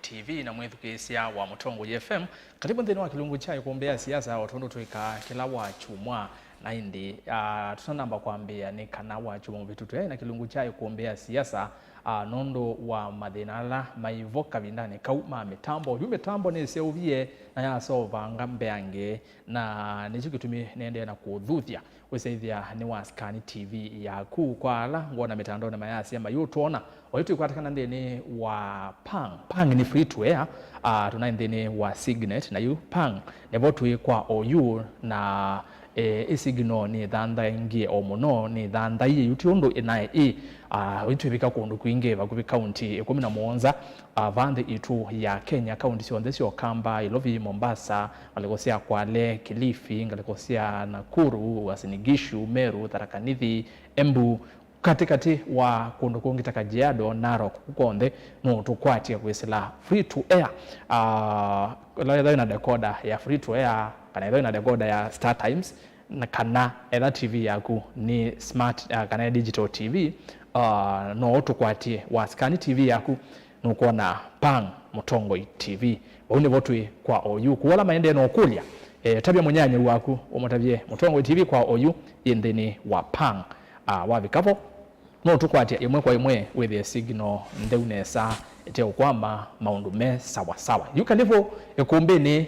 TV na mwithukicia wa Mutongo FM karibu nthini wa kilungu cha kuombea siasa otondo twika kila wa chumwa na indi tutanamba kuambia ni kana wa chumwa vitu na kilungu cha kuombea siasa nondo wa madinala maivoka vindani kauma mitambo mitambo ni seuvie na ya sova ngambeange na nicho kitumi nende na kudhuthia wesaithia ni wa Scan TV ya ku kwala ngona mitandao na mayasi ama yutona oyitu kwatakana ndeni wa pang ni free to air tuna ndeni wa Signet na yu pang nebo tuwe kwa OU na isigno ni dhanda ingie omuno ni dhanda iye yutiondo inae witu bika kundu kuingeva kubi county 17 vande itu ya Kenya county sionthesi okamba ilovi Mombasa ngalekosia Kwale Kilifi ngalekosia Nakuru Wasinigishu Meru Tharaka Nithi Embu katikati wa kundu kungi Kajiado Narok kukonde no tukwatia kwesela free to air la ina decoder ya free to air kana ina decoder ya Star Times na kana either TV yaku ni smart kana digital TV no tukwatie wa Scan TV yaku no kuona pang Mutongo TV waune votu kwa OU kuwala maende no kulya tabia mwenyanyi waku umatabie Mutongo TV kwa OU indeni wa pang wabikapo no tukwatie imwe kwa imwe with the signal ndeunesa ete kwamba maundu me sawa sawa yukandivo ekumbeni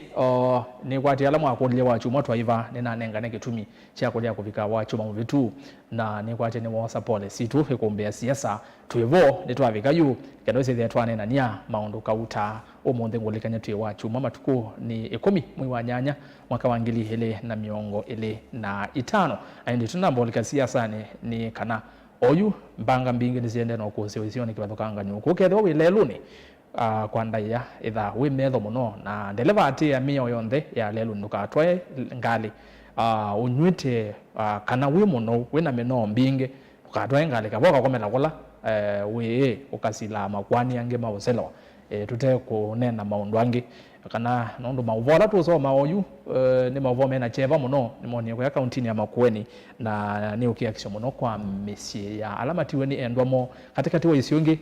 ni kwati alamu akodile wa chuma twaiva nena nenga nekitumi cha kolia kufika wa chuma mu vitu na ni kwati ni wa support situ ekumbea siasa tuevo netwavika yu kanose the twane na nia maundu kauta omonde ngolikanya twe wa chuma matuko ni 10 mwi wa nyanya mwaka wa 2025 andi tunambolika siasa ni kana oyu mbanga mbingi niziende no kusiwe ni kibathokanga nyuko ketho wi leluni kwa ndaya itha wi metho muno na ndeleva ati ya mio yonthe ya leluni ukatwae ngali unywite kana wi muno wina meno mbingi ukatwae ngali kaboka komela kola wi ukasila makwani yange mauselo tute kunena maundu angi kana nondo mauvola tuso maoyu ni mauvo na cheva muno ni moni kwa account ya Makueni na ni ukiakisho muno kwa mesie ya alamatiwe ni endwamo katikati wa isiongi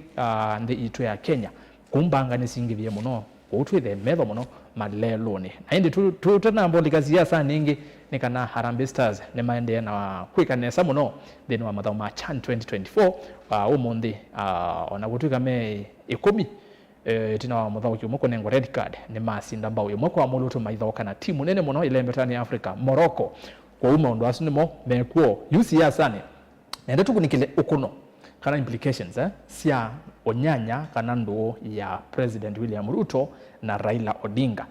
ndi itu ya Kenya kumbanga ni singivye muno kutwithe metho muno maleloni na indi tutanambo likazia sana ningi ni kana Harambee Stars ni maende na kwikanesa muno then wa mathao ma CHAN 2024 umundi onagutuka me 10 tina wa muthao kiumoko nengo red card ni masinda mbao yomoko wa mulutu maithoka na timu nene muno ile mbetani Africa Morocco kwa umaundu asinimo mekuo yusi ya sane nende tukunikile ukuno kana implications sia onyanya kana ndo ya President William Ruto na Raila Odinga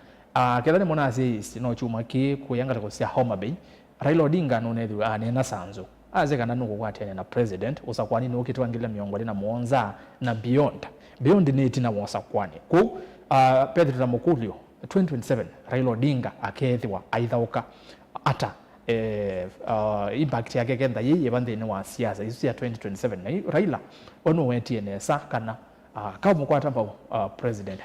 kedane mona asi no chuma ki kuyanga ko sia Homa Bay Raila Odinga no nethu nena sanzo aze kana nuko kwatene na president usakwani no kitwangila miongo na muonza na beyond ni tina wasa kwani ku Pedro Ramokulio 2027 Raila Odinga akethiwa aithauka ata impact yake kenda yeye bande ni wa siasa isu ya 2027 na Raila ono wetie nesa kana kama mkwata mpa president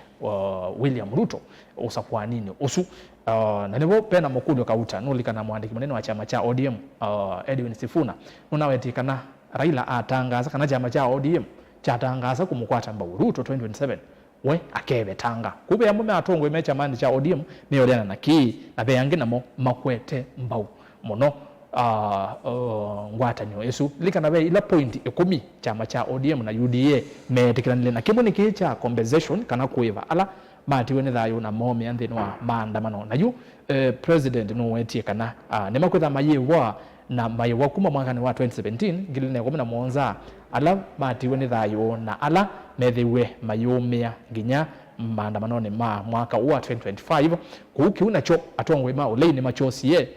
William Ruto usakwa nini usu na nebo pena Mokulio kauta nulikana mwandiki maneno wa chama cha ODM Edwin Sifuna nunaweti kana Raila atangaza kana chama cha ODM chatangaza kumukwata mba Ruto 2027 we akebe tanga kube yamume atongwe mecha mandi cha ODM meyoliana na ki na beyange namo makwete mbau muno ngwata nyo yesu likana be ila point 10 chama cha ODM na UDA metikiranile na kimuni kicha compensation kana kuiva ala mati wene thayo na momi anthini wa maandamano na yu president no wetie kana ne makwetha mayewa na mayewa kuma mwaka ni wa 2017 ngilene kwa na muonza ala mati wene thayo na ala methiwe mayumia nginya maandamano ni mwaka wa 2025 kuki unacho atongwe ma ole ni machosie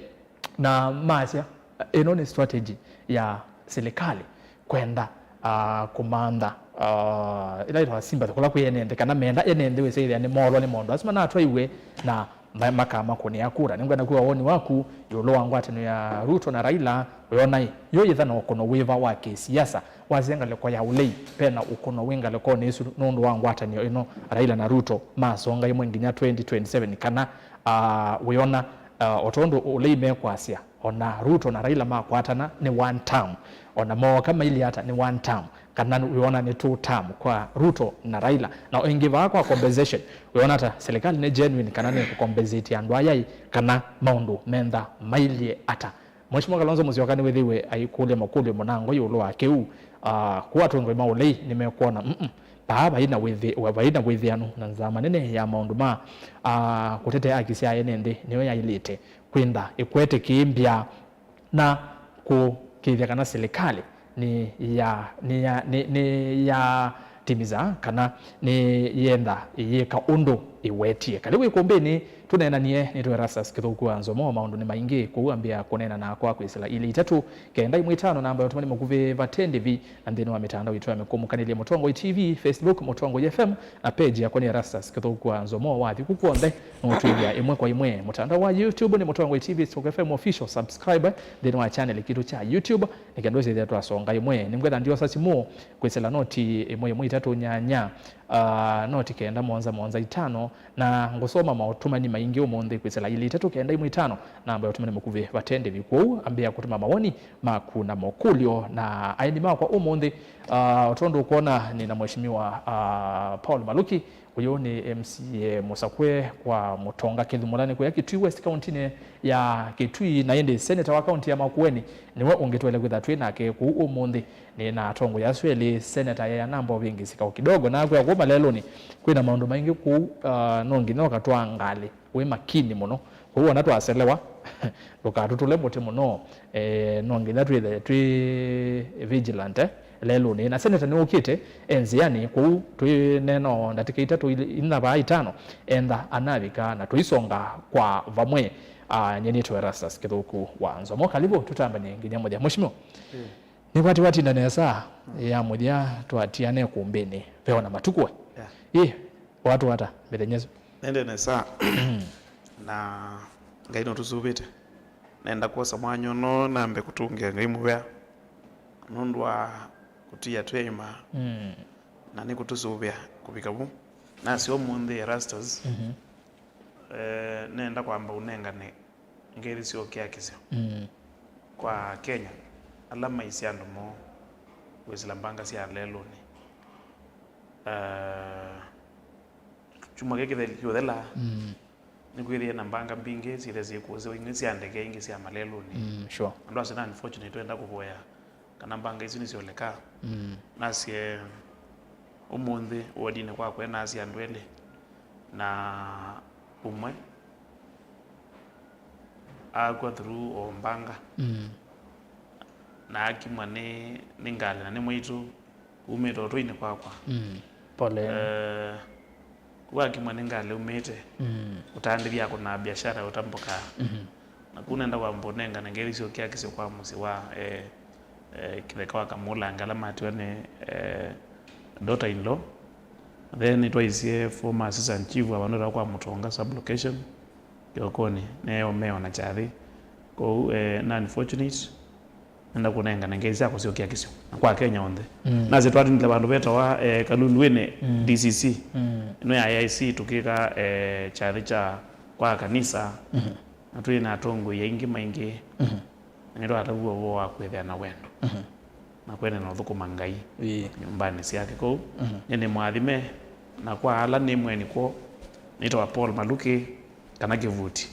na masia eno ni strategy ya serikali kwenda kumanda ila ita simba kula kuyenende kana menda enende we say ni molo ni mondo asima na atwaiwe na makama kuni yakura ningwe nakuwa woni waku yolo wangu atino ya Ruto na Raila yona yo yithana ukono wiva wa kisiasa wazenga lekwa ya ulei pena ukono winga lekwa nesu nondo wangu atino ino Raila na Ruto masonga yimwe nginya 2027 kana wiona otondo ulei mekwasia ona Ruto na Raila makwatana ni one term ona mo kama ili hata ni one term kana wiona ni two term kwa Ruto na Raila na ingiva kwa compensation wiona hata serikali ni genuine kana ni compensate andu ayai kana maundu menda mailie ata Mheshimiwa Kalonzo Musyoka ni withiwe aikule makule munango yulo akeu kwa tungo maulei nimekuona baba ina withianu na nzama nene ya maundu ma kutete akisia yenende niyo yailite kwenda ikwete kiimbia na kukithia kana serikali ni ya timiza kana ni yenda yeka undu iwetie kalibu ikumbeni tunenanie ni Erastus Kithuku Nzomo maundu ni maingi kuambia kunena na kwa kwisila ili 3 kenda 5 namba ya tumani mukuve vatendi vi andeni wa mitandao itu ya mekumukanile Mutongo TV Facebook Mutongo FM na page ya koni Erastus Kithuku Nzomo wathi kukuonde nutwibia imwe kwa imwe mutandao wa YouTube ni Mutongo TV Stoke FM official subscribe ndeni wa channel kitu cha YouTube nikendoze ile twasonga imwe nimgwetha ndio sasa mu kwisila noti imwe 3 nyanya noti kenda monza 5 na ngosoma mautumani maingi umonde kwisela ili 3 kenda 5 namba yotumani mukuve vatende vikuu ambia kutuma maoni makuna mokulio na aini kwa umonde otondo kuona ni na mheshimiwa Paul Maluki uyo ni MCA Musakwe kwa Mutonga Kithumulani kwa Kitui West County ya Kitui na yende senator wa county ya Makueni niwe ungetwele kwitha twina ke ku umonde ni na tongo ya sweli senator ya nambo vingi sikao kidogo na kwa goma lelo ni kwina maundu maingi ku nongi no katwa ngali we makini muno huwa natu aselewa lokatutule muti muno nongi natu twi vigilant lelo ni na senator ni ukite enziani ku twineno ndatika 3 ina ba 5 enda anavika na tuisonga kwa vamwe nyenito Erastus Kithuku wa Nzomo kalibu tutamba ni nginya moja mheshimiwa ni wati ndanesa ya moja twatiane kumbeni veo na matukwe watu hata belenyezo nende nesa na ngaino tuzubite nenda kuosa mwanyono nambe kutungia ngaimubya nundwa kutia twema na ni kutuzubya kubikabu na sio munde Erastus nenda kwamba unengane ngeri sio kiakisio kwa Kenya alama isiando mo wesilambanga si alelo ni chuma keke del yodela ni kwiri na mbanga mbinge sirezi kuze ingisi andeke ingisi ya malelo ni sure ndo asina unfortunate twenda kuboya kana mbanga izini sioleka nasie umundi wodine kwa kwena asi andwele na umwe agwa through ombanga na akimwa ni ngale na ni mwitu umito twine kwakwa pole kwa akimwa ni ngale umete utandibia kuna biashara utamboka na kunaenda kwa mbonenga na ngeri sio kia kisio kwa musi wa kitheka kamula ngala matwane daughter in law then it was former assistant chief abanora kwa Mutonga sub location yokoni neo meo na chari ko na unfortunate nenda kunenga na ngezi yako sio kia kisio kwa Kenya onde naze twati ndile bandu beta wa kalulwene DCC no ya IC tukika chari cha kwa kanisa na tuina tongo yengi maingi nero atabuo wa kwethia na wendo na kwene no thukuma ngai nyumbani siake ko nyene mwathime na kwa ala ni mweni ko nitwa Paul Maluki kana kivuti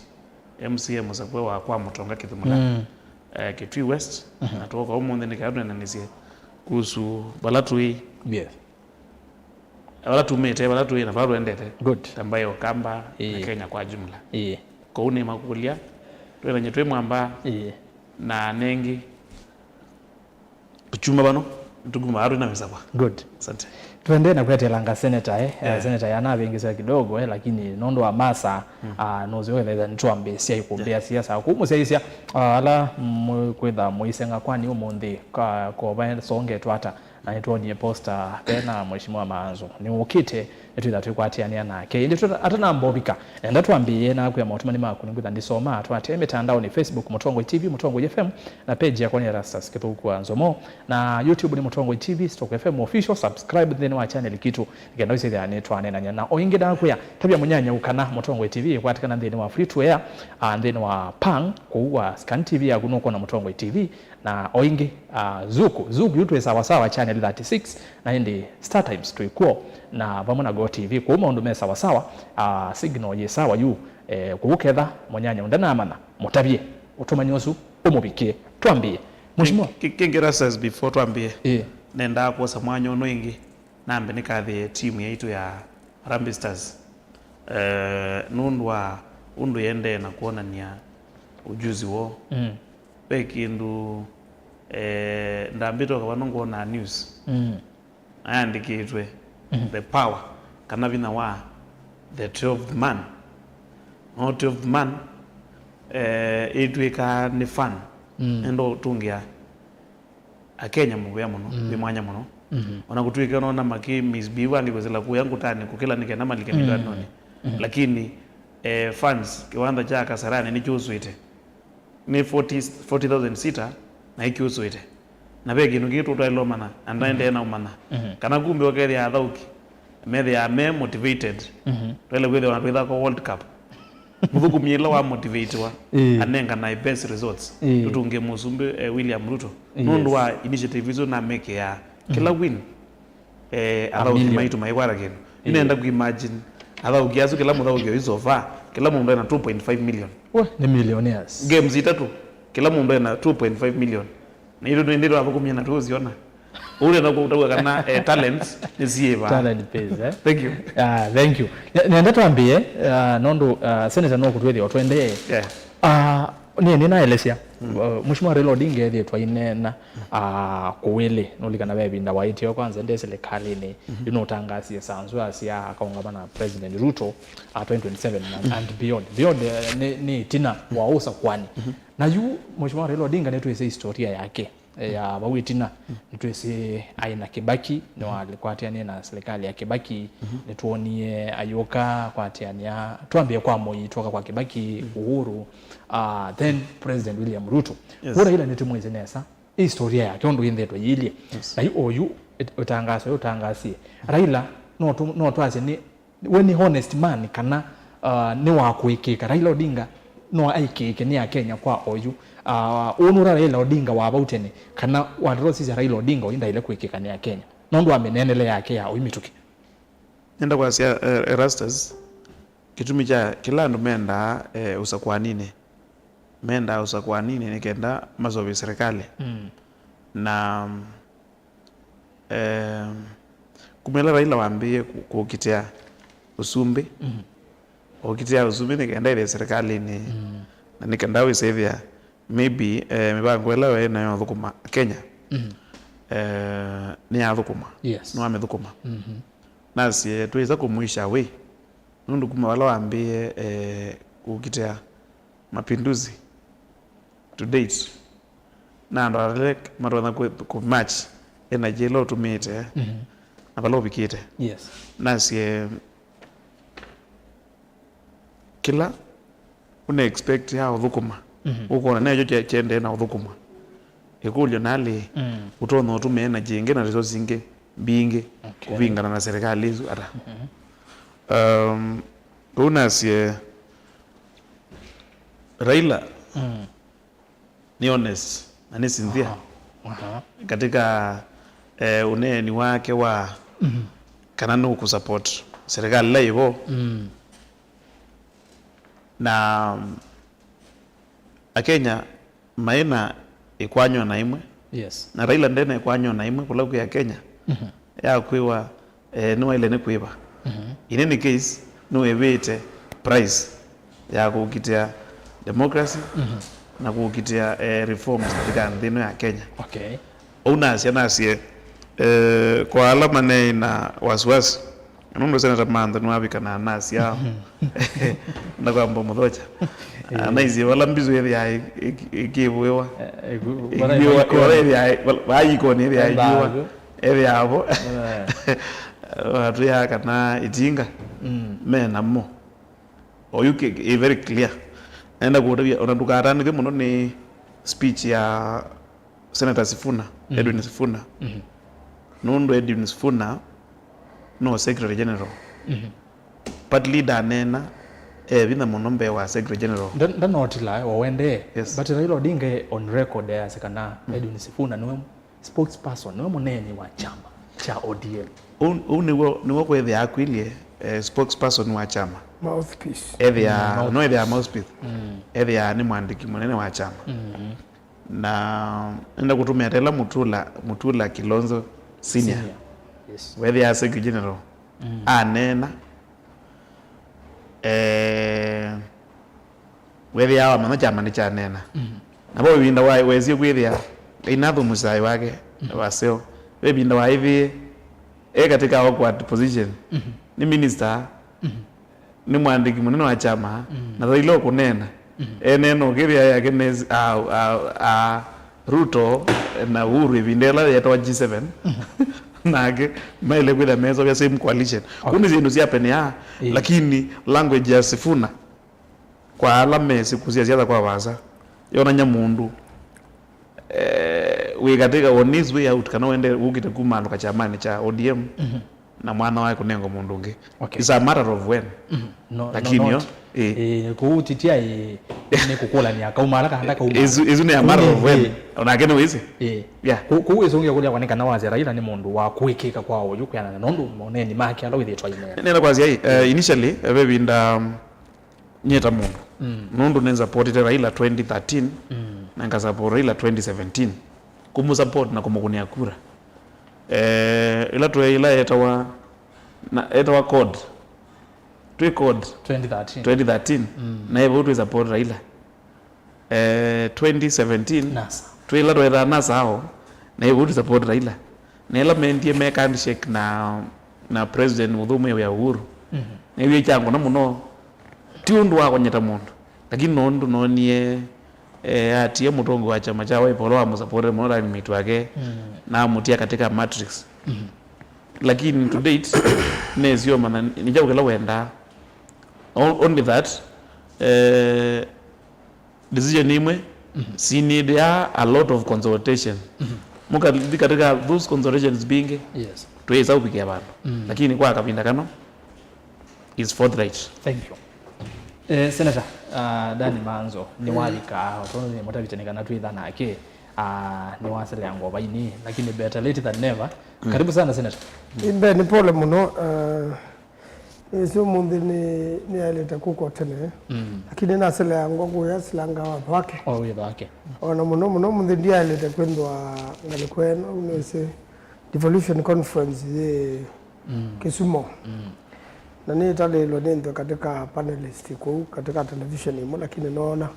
MCA Musakwe wa kwa Mutonga Kithumulani Kitui West na toka umunde nikadwa na nisie kuhusu balatui balatu mete balatu ina faru endete good ambayo kamba na Kenya kwa jumla ko une makulia twena nyetwe mwamba na nengi kuchuma bano ntuguma haru na misaba good asante tuende na kwetelanga senator senator yana vingisa kidogo lakini nondo wa masa nozo wetha ntwambe sia ikumbia siasa kumusia ala kwetha muisenga kwani umundi ko ba songe twata na nitwonie poster tena mheshimiwa Maanzo ni ukite etwitha twikwatiania nake indi atana mbobika enda twambie na kwa mautumani maku ngwitha ndisoma twate mitandao ni Facebook Mutongo TV Mutongo FM na page ya kwa Erastus Kithuku Nzomo na YouTube ni Mutongo TV Stoke FM official subscribe then wa channel kitu ngenda ise ya netwane na nyana oingi da kuya tabia munyanya ukana Mutongo TV kwatikana ndeni wa free to air and then wa pang kuwa Scan TV ya kuno kwa Mutongo TV na oingi zuku yutu sawa channel 36 na indi Star Times tuikuo na vamwe na Go TV kwa maundu me sawa signal ye sawa yu kuuketha monyanya undana amana mutabie utumanyosu umubikie twambie Mheshimiwa kingerasa before twambie nenda kuosa mwanyo no ingi nambe nikathi timu yaitu ya Harambee Stars nundwa undu yende na kuonania ujuzi wo pekindu ndambito kabano ngona news ayandikitwe the power kana vina wa the 12th man not of the man itwika ni fan endo tungia akenya muya muno bimwanya muno ona kutwika naona maki misbiwa ndikozela kuyangu tani kukila nikena malike milioni noni lakini fans kiwanda cha Kasarani ni chuswite ni 40,000 sita na ikiuswite na begi nugitu twailo mana andaende na umana kana kumbe wakeri ya thauki methe ya me motivated twele kwethe wanatwitha ko World Cup muthukumyela wa motivate wa anenga na best results tutunge musumbe William Ruto nundu wa initiative hizo na make ya kila win athauki maitu maikwara kinu inaenda kuimagine athauki azu kila muthauki hizo va kila mundu ena 2.5 million ni millionaires games itatu kila mundu ena 2.5 million na hilo ndio athukumya na tuziona ule na kutawa kana talents ni sieva talent pays thank you thank you nenda twambie nondo senator no kutwethi otwende ni naelesia Mheshimiwa Raila Odinga ethietwa inena kuwili nulikana bebinda waitio kwanza nde serikali ni inotangasia sanzu asia akaungana na President Ruto 2027 and beyond ni tina wausa kwani na yu Mheshimiwa Raila Odinga netwese historia yake ya bawitina nitwese aina Kibaki no alikwatiania na serikali ya Kibaki nituonie ayoka kwatiania tuambie kwa Moi toka kwa Kibaki Uhuru then President William Ruto bora ile nitimweze nesa historia yake ndo indetwa yilie na oyu utangasie Raila no twaze ni when honest man kana ni wa kuikika Raila Odinga no aikike ni ya Kenya kwa oyu onura Raila Odinga wa bautene kana wadrosi za Raila Odinga inda ile kuikika ni ya Kenya nondo amenenele yake ya oimituki nenda kwa sia Erastus kitumi cha kila ndo menda usakwanini menda usakwanini nikenda mazovi serikali na kumela Raila waambie kukitia usumbi ukitia usumbi nikenda ile serikali ni na nikenda wisevia maybe mibango elewe na yothukuma Kenya ni athukuma no amethukuma nasi tuweza kumwisha we nundu kuma wala waambie kukitia mapinduzi to date na ndo alek marona ku match energy lo tumite na balo bikite nasi kila una expect ya thukuma uko na nayo chende na thukuma ikulyo nali utono tume energy inge na resources inge binge kuvingana na serikali hizo ata unasi Raila ni honest na ni sincere katika uneni wake wa kananu kusupport serikali la hivyo na Kenya maina ikwanywa na imwe na Raila ndene ikwanywa na imwe kulaku ya Kenya ya kuiwa no ile ne kuiba in any case no evite price ya kukitia democracy na kukitia reforms katika ndino ya Kenya unasi kwa alama na wasiwasi nundo senata manda nwabika na nasi yao na kwa mbomo docha na izi wala mbizo yethi ya ikiwewa wala yethi ya waikoni yethi ya ikiwa yethi ya hapo watu ya kana itinga mena mo oyuke very clear enda kutabia onandukatani muno ni speech ya Senator Sifuna Edwin Sifuna nundo Edwin Sifuna no Secretary General but leader nena bina munombe wa Secretary General ndanotila wawende Yes. but Raila Odinga on record ya sekana Edwin Sifuna niwe spokesperson niwe munene wa chama cha ODM niwo kwethia akwilie spokesperson wa chama mouthpiece ethia mouthpiece ethia ni mwandiki munene wa chama na enda kutumia tela Mutula Kilonzo senior yes wethia Secretary General anena wethia wa mana chama ni cha nena na bo winda wa wezi kwithia inathu musai wake waseo webinda wa hivi katika awkward position ni minister ni mwandiki munene wa chama na Raila kunena neno kiria yake nezi Ruto na Uhuru ibindela yetwa G7 nage maile kwenda mezo ya same coalition kuni zindu ziapenia lakini language ya Sifuna kwa alame sikuzia ziada kwa waza yona nyamundu we katika on his way out kana wende ukite kumalo ka chamani cha ODM na mwana wake kunengo mundu ngi it's a matter of when lakini yo kuutitia ni kukula ni akaumala kahanda kauma izune a matter of when onakene wizi yeah kuwezongia kulia kwanika na wazi Raila ni mundu wa kuikika kwao yukuyana na nondu moneni make alo withitwa ine nena kwazi initially bebinda nyeta mundu nundu nenza support Raila 2013 na ngasupport Raila 2017 kumusupport na kumukunia kura ila tu ila etawa code tu code 2013 na hivyo tu support Raila 2017 nasa tu ila tu eda nasa hao na hivyo tu support Raila na ila mendie make handshake na president Muthumu ya Uhuru na hivyo chango na muno tiundu wako nyeta mundu lakini nondu nonie atie mutongo wa chama cha Wiper wa musapore mona ni mitu wake na mutia katika matrix lakini to date nezio mana nijao kila wenda only that decision imwe si need a lot of consultation muka katika those consultations being yes tuweza upikia bantu lakini kwa kapinda kano is forthright. Thank you. Senator Dani Manzo ni walika otono ni motabitanika na tuitha nake ni wasele yango baini lakini better late than never. Karibu sana Senator. Imbe ni pole muno Yesu mundi ni aleta kuko tene lakini na sele yango kuya silanga wake wake ona muno mundi ndia aleta kwendwa ngalikweno unese devolution conference ye Kisumu na ni talelo nendo katika panelist kwa katika television imo lakini naona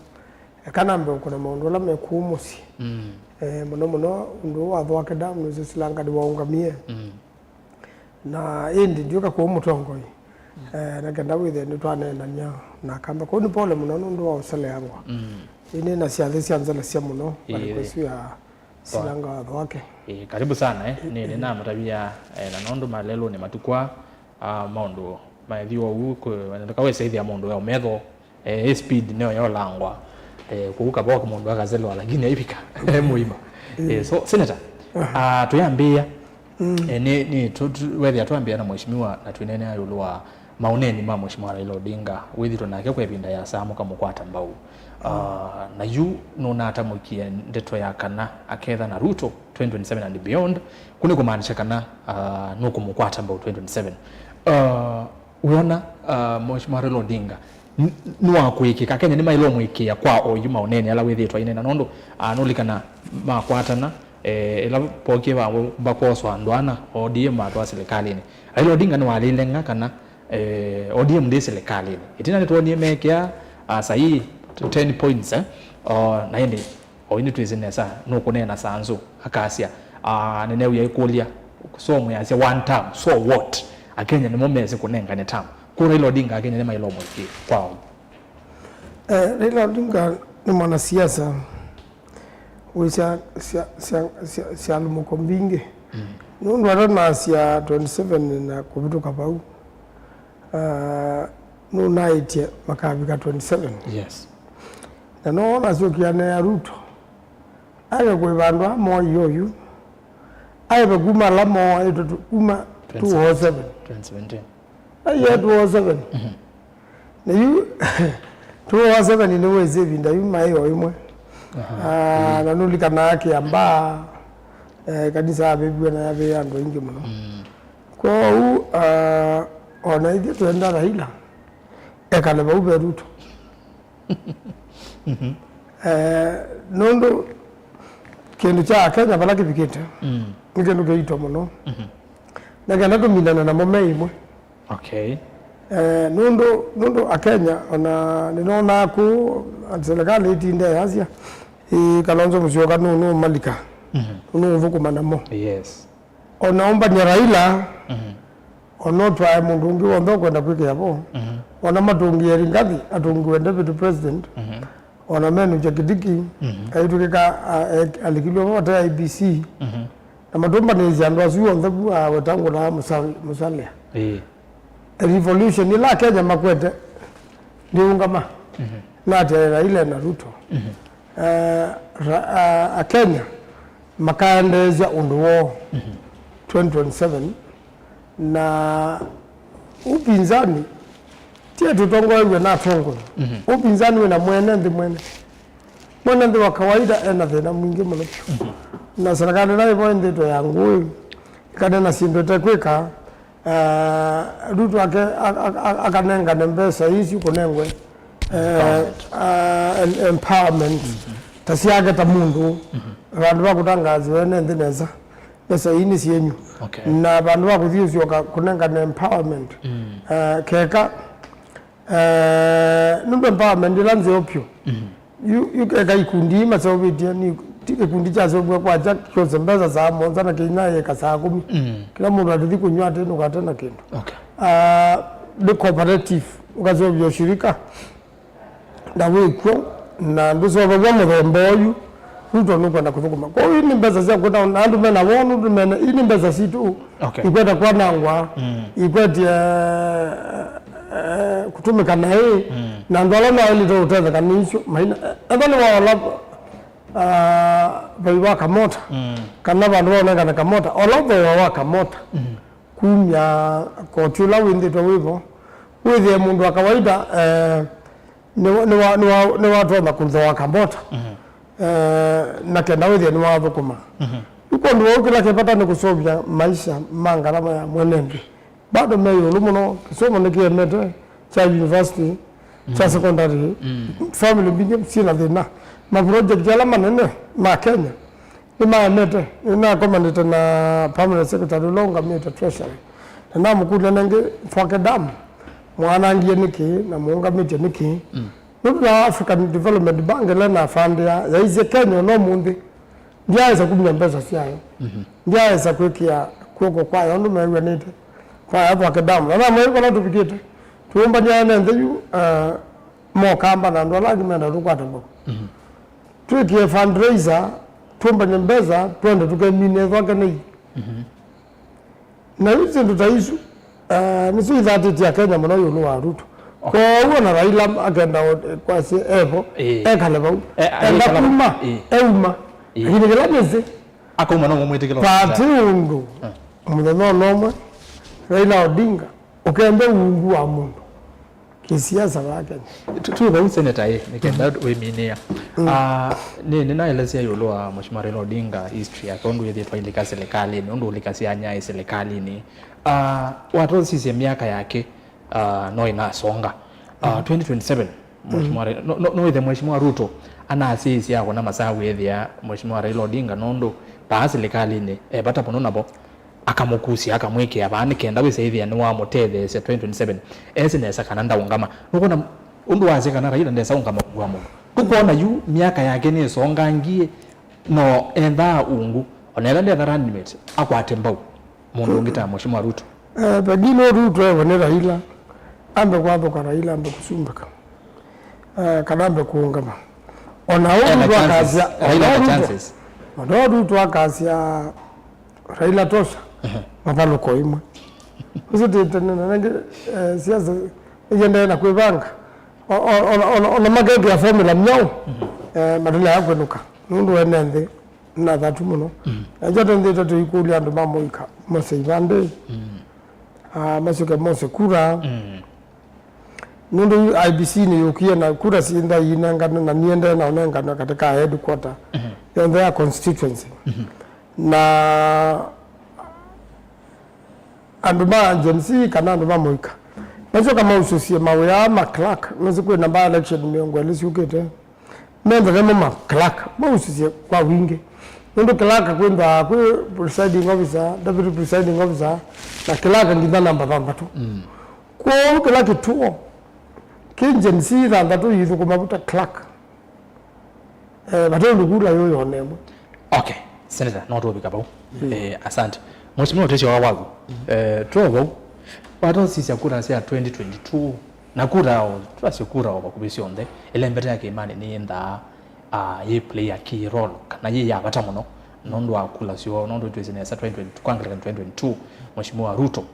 kanambe kuna maondo la mekumusi muno ndo wathwake damu zisilanga diwaungamie na indi ndio kwa mutongo na kenda withe ni twane na nya na kamba ko ni pole muno ndo wa usale yangu ini na siathi sianzala sia muno balikosu ya silanga wathwake karibu sana ni na matabia na nondo malelo ni matukwa maondo maithiwa uko wanataka wewe saidi ya mundu ya metho speed neo yo langwa kuuka boka mundu akazelwa lakini aipika muima so senator tuyambia ni wewe atuambia na mheshimiwa na tuinene ayulwa mauneni ma mheshimiwa Raila Odinga withito nake kwebinda ya samu kama kwata mbau na yu nona atamukia ndeto ya kana aketha na Ruto 2027 and beyond kuni kumaanisha kana nuko mukwata mbau 2027 uona mheshimiwa Raila Odinga nuwa kuikika Kenya ni mailo mwikia kwa oyu mauneni ala withitwa ine na nondo nulikana makwatana ila poke wa bakoswa andwana ODM atwa serikalini Raila Odinga ni walilenga kana ODM ndi serikalini itina ni tuonie mekea sahi 10 points na hindi oini tuizinesa nukunena sanzu akasia neneu ya ikulia somo ya one term so what Akenya ni momezi kunenga ni term kwa Raila Odinga Akenya ni mailo mwiki kwao Raila Odinga ni mwanasiasa wisa sialumuko mbingi nundu arona sia 27 na kubituka pau nunaitie makabika 27 yes na noona sokiane ya Ruto ayo kwe bandu amo yoyu ayo beguma lamo ayo kuma 207 2017 ayo 207 na yu tuwa 7 ni weze vinda yu mayo imwe na nulikana yake amba kanisa abebiwe na yabe ando ingi muno kwa u ona ithie twenda Raila ekana baube Ruto nondo kindu cha Kenya bala kibikite kindu geito muno na kana tumilana na mome imwe okay nondo akenya ona ninona ku serikali itinde Asia Kalonzo Musyoka no malika no vukuma namo yes onaomba ni Raila ono twa mundu ngi wondo kwenda kwike yabo ona matungi eringathi atungiwe deputy president ona menu jakidiki aitukika alikilwa wata IBC na matumba ni zandu asuyo ndhabu watangu na musalia revolution ila Kenya makwete ni ungama na tera ile na Ruto Kenya makaendeza unduo 2027 na upinzani tia tutongowe na tongo upinzani we na mwene ndi wa kawaida ena thina mwingi muno na serikali nayo boende to yangu ikana na sindo tekwika Ruto akanenga mbesa hizi kunengwe empowerment tasiaga ta mundu vandu vakutangaza wene ndineza pesa ini sienyu na vandu vakuthiusio kunenga na empowerment keka numbe empowerment ilanze opyo yukeka ikundi masovitia ni ikundi cha sobwe kwa cha chose mbeza za monza na kinaye kasa 10 kila mundu atithi kunywa tena ukatena kindu the cooperative ukazobyo shirika ndawe iko na nduso bwa mthembo uyu Ruto nukwenda kuthukuma kwa hiyo ni mbeza za kwenda na andu mena wonu ndu mena ini mbeza situ ikwenda kwa nangwa ikwetie kutumika na hii na ndola na ile to utenda kanisho maina adani wala baiwa kamota kana bandu wona kana kamota olabo wa kamota kumya kotula windi to wivo withi mundu wa kawaida ni watu na kunza wa kamota na kenda withi ni wa thukuma uko ndio kila kipata ni kusobya maisha mangarama ya mwenende bado meyo lumuno kisomo nikiemete cha university cha secondary family bingi sina thina ma project yala manene ma Kenya ni maemete ina commandant na permanent secretary longa meta treasury na mukule nange foke dam mwana ngie niki na muunga mete niki nubwa African Development Bank na fund ya ize Kenya no mundi ndiaza kumya mbeza siayo ndiaza kwekia kuoko kwayo ndo mewe nite kwa hapo akadamu na mwe kwa natu pikite tuomba nyane ndeyu mo kamba na ndo lagi menda rukwata mbo tukie fundraiser tuomba nyembeza twende tukemine zake nei na hizi ndo taisu nisi dhati ya Kenya mwana yulu wa Ruto kwa huo na Raila agenda kwa si evo ekale bau enda kuma euma lakini kila mwezi akoma no mwete kilo pati undu mudeno nomwe Raila Odinga ukembe ungu wa mundu kisiasa wake tu ba senator nikenda weminia ninaelezea yolo wa Mheshimiwa Raila Odinga history yake ndio ile failika serikali ndio ulikasia nyai serikali ni watu sisi miaka yake no inasonga 2027 Mheshimiwa no ile Mheshimiwa Ruto ana asisi yako na masawu ya Mheshimiwa Raila Odinga nondo ta serikali ni bata pono nabo akamukusi akamweke abani kenda wese hivi ni wa motele 2027 ese nesa kananda ungama ukona undu waze kana Raila ndesa ungama kwa mundu tukona yu miaka yake ni songa ngie no enda ungu onela ndia arrangement akwate mbau mundu ngita Mheshimiwa Ruto pagino Ruto wane Raila ambe kwa Raila ambe kusumbaka kanambe kuungama ona undu akazi Raila chances Ruto akazi Raila tosha mapalo kwa imwe usiti tena nange siasa yende na kwebanga ona magenge ya formula mnyao madala yako nuka nundu wenende na dhatu muno ajote ndito tuikuli andu mamoika mose ivande masuke mose kura nundu IBC ni yukie na kura sinda inangana na niende na onengana katika headquarter ya their constituency na anduma agency kana anduma moika nacho kama ususie mawe ya ma clerk nazo kwa namba election miongo alisi ukete menda kama ma clerk ma ususie kwa wingi nundu clerk kwenda kwa presiding officer deputy presiding officer na clerk nginda namba tu kwa clerk tuo kinjen si randa tu yizo kumabuta clerk bato lugura yoyo nemo. Okay, Senator Noto Bikabau. Asante. Mheshimiwa Techo wa wagu. Trogo watu sisi kura sia 2022 na kura au tuasikura wa kubisionde ile mbere yake imani ni enda ye play a key role kana ye ya bata muno nondo akula sio nondo twezene sa 2022 kwangala 2022 Mheshimiwa Ruto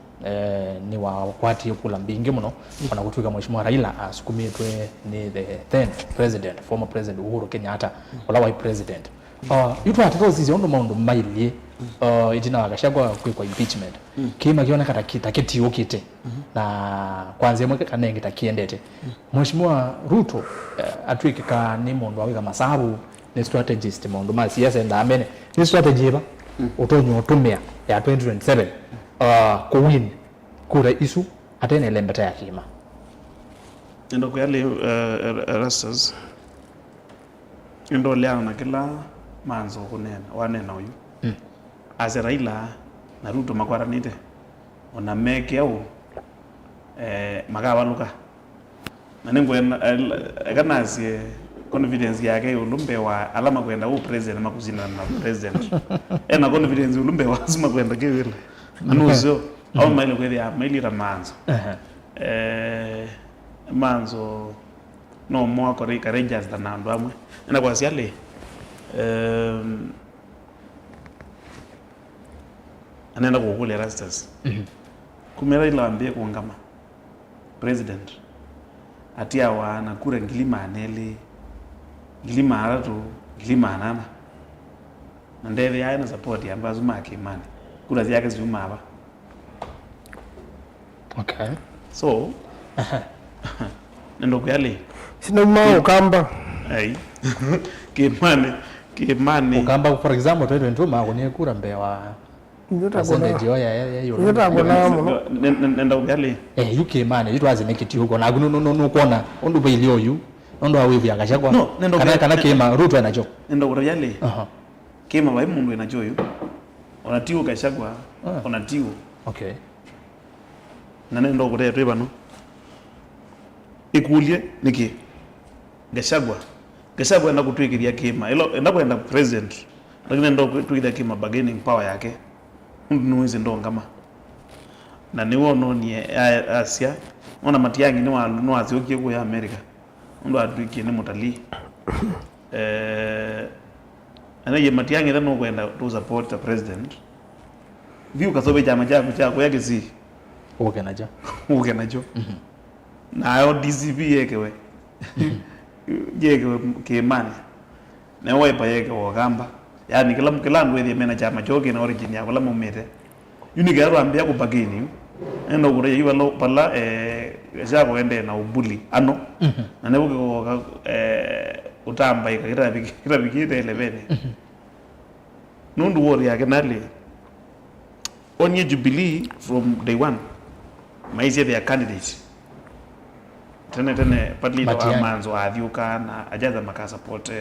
ni wa kwati kula mbingi muno kana kutuka Mheshimiwa Raila asukumitwe ni the then president former president Uhuru Kenyatta wala wa president yutu atatoa sisi ondo maundu mailie itina wakashagwa kwa impeachment kima kiona kata kitaketi yokite na kwanza mweke kanenge takiendete Mheshimiwa Ruto atwikika ni mundu awika masabu ni strategist mundu ma siasa ndamene ni strategy ba utonyo tumia ya 2027 ko win kura isu atene lembeta ya kima ndo kwa yale rastas ndo lea na kila manzo kunena wanena uyu ase Raila na Ruto makwaranite ona meke au magawaluka na ningo ekanasie confidence yake ulumbe wa alama kwenda u president makuzina na president ena confidence ulumbe wa asima kwenda kewile anuzo au maile kweli ya maile ra manzo manzo no mo ko Rangers da nando amwe ena kwa siale anaenda kukule rastas kumera ila ambie kuangama president atia wa na kura ngilima anele ngilima aratu ngilima anana na ndeve ya na support ya mbazu make imani kura zake zuma hapa. Okay, so nendo kuyale sina mao kamba ai kimane ukamba for example 2022 makonie kura mbewa percentage yo nyota gona muno nenda kuyale UK man yitu aze nekiti huko na no kona ondo bailio yu ondo awevu yakashakwa no kana kema Ruto anacho nenda kuyale kema bai mundu enacho yu onatiwo kashagwa onatiwo okay na nenda kureto bano ikulie niki Gachagua na kutwikiria kima ilo ndakwenda president lakini ndo kutwikiria kima bargaining power yake nuize ndo ngama na niwo no ni Asia ona matiangi ni wa no aziokie ku ya America ndo atwikie ni mutali anaye matiangi ndo kwenda to support the president view kasobe chama chako yake si uke najo na yo DCP yekewe yekewe kimani na waipa yeke wakamba yani kila ndu wethi mena chama choke na origin ya kala mumete unigaro ambia ku bagini endo kure yiwa pala Gachagua ende na ubuli ano na nebuke ko utamba ikira bikite elebene nundu wori yake nali onye Jubilee from day one maisha their candidate tene partly to amanzo adhiuka na ajaza maka support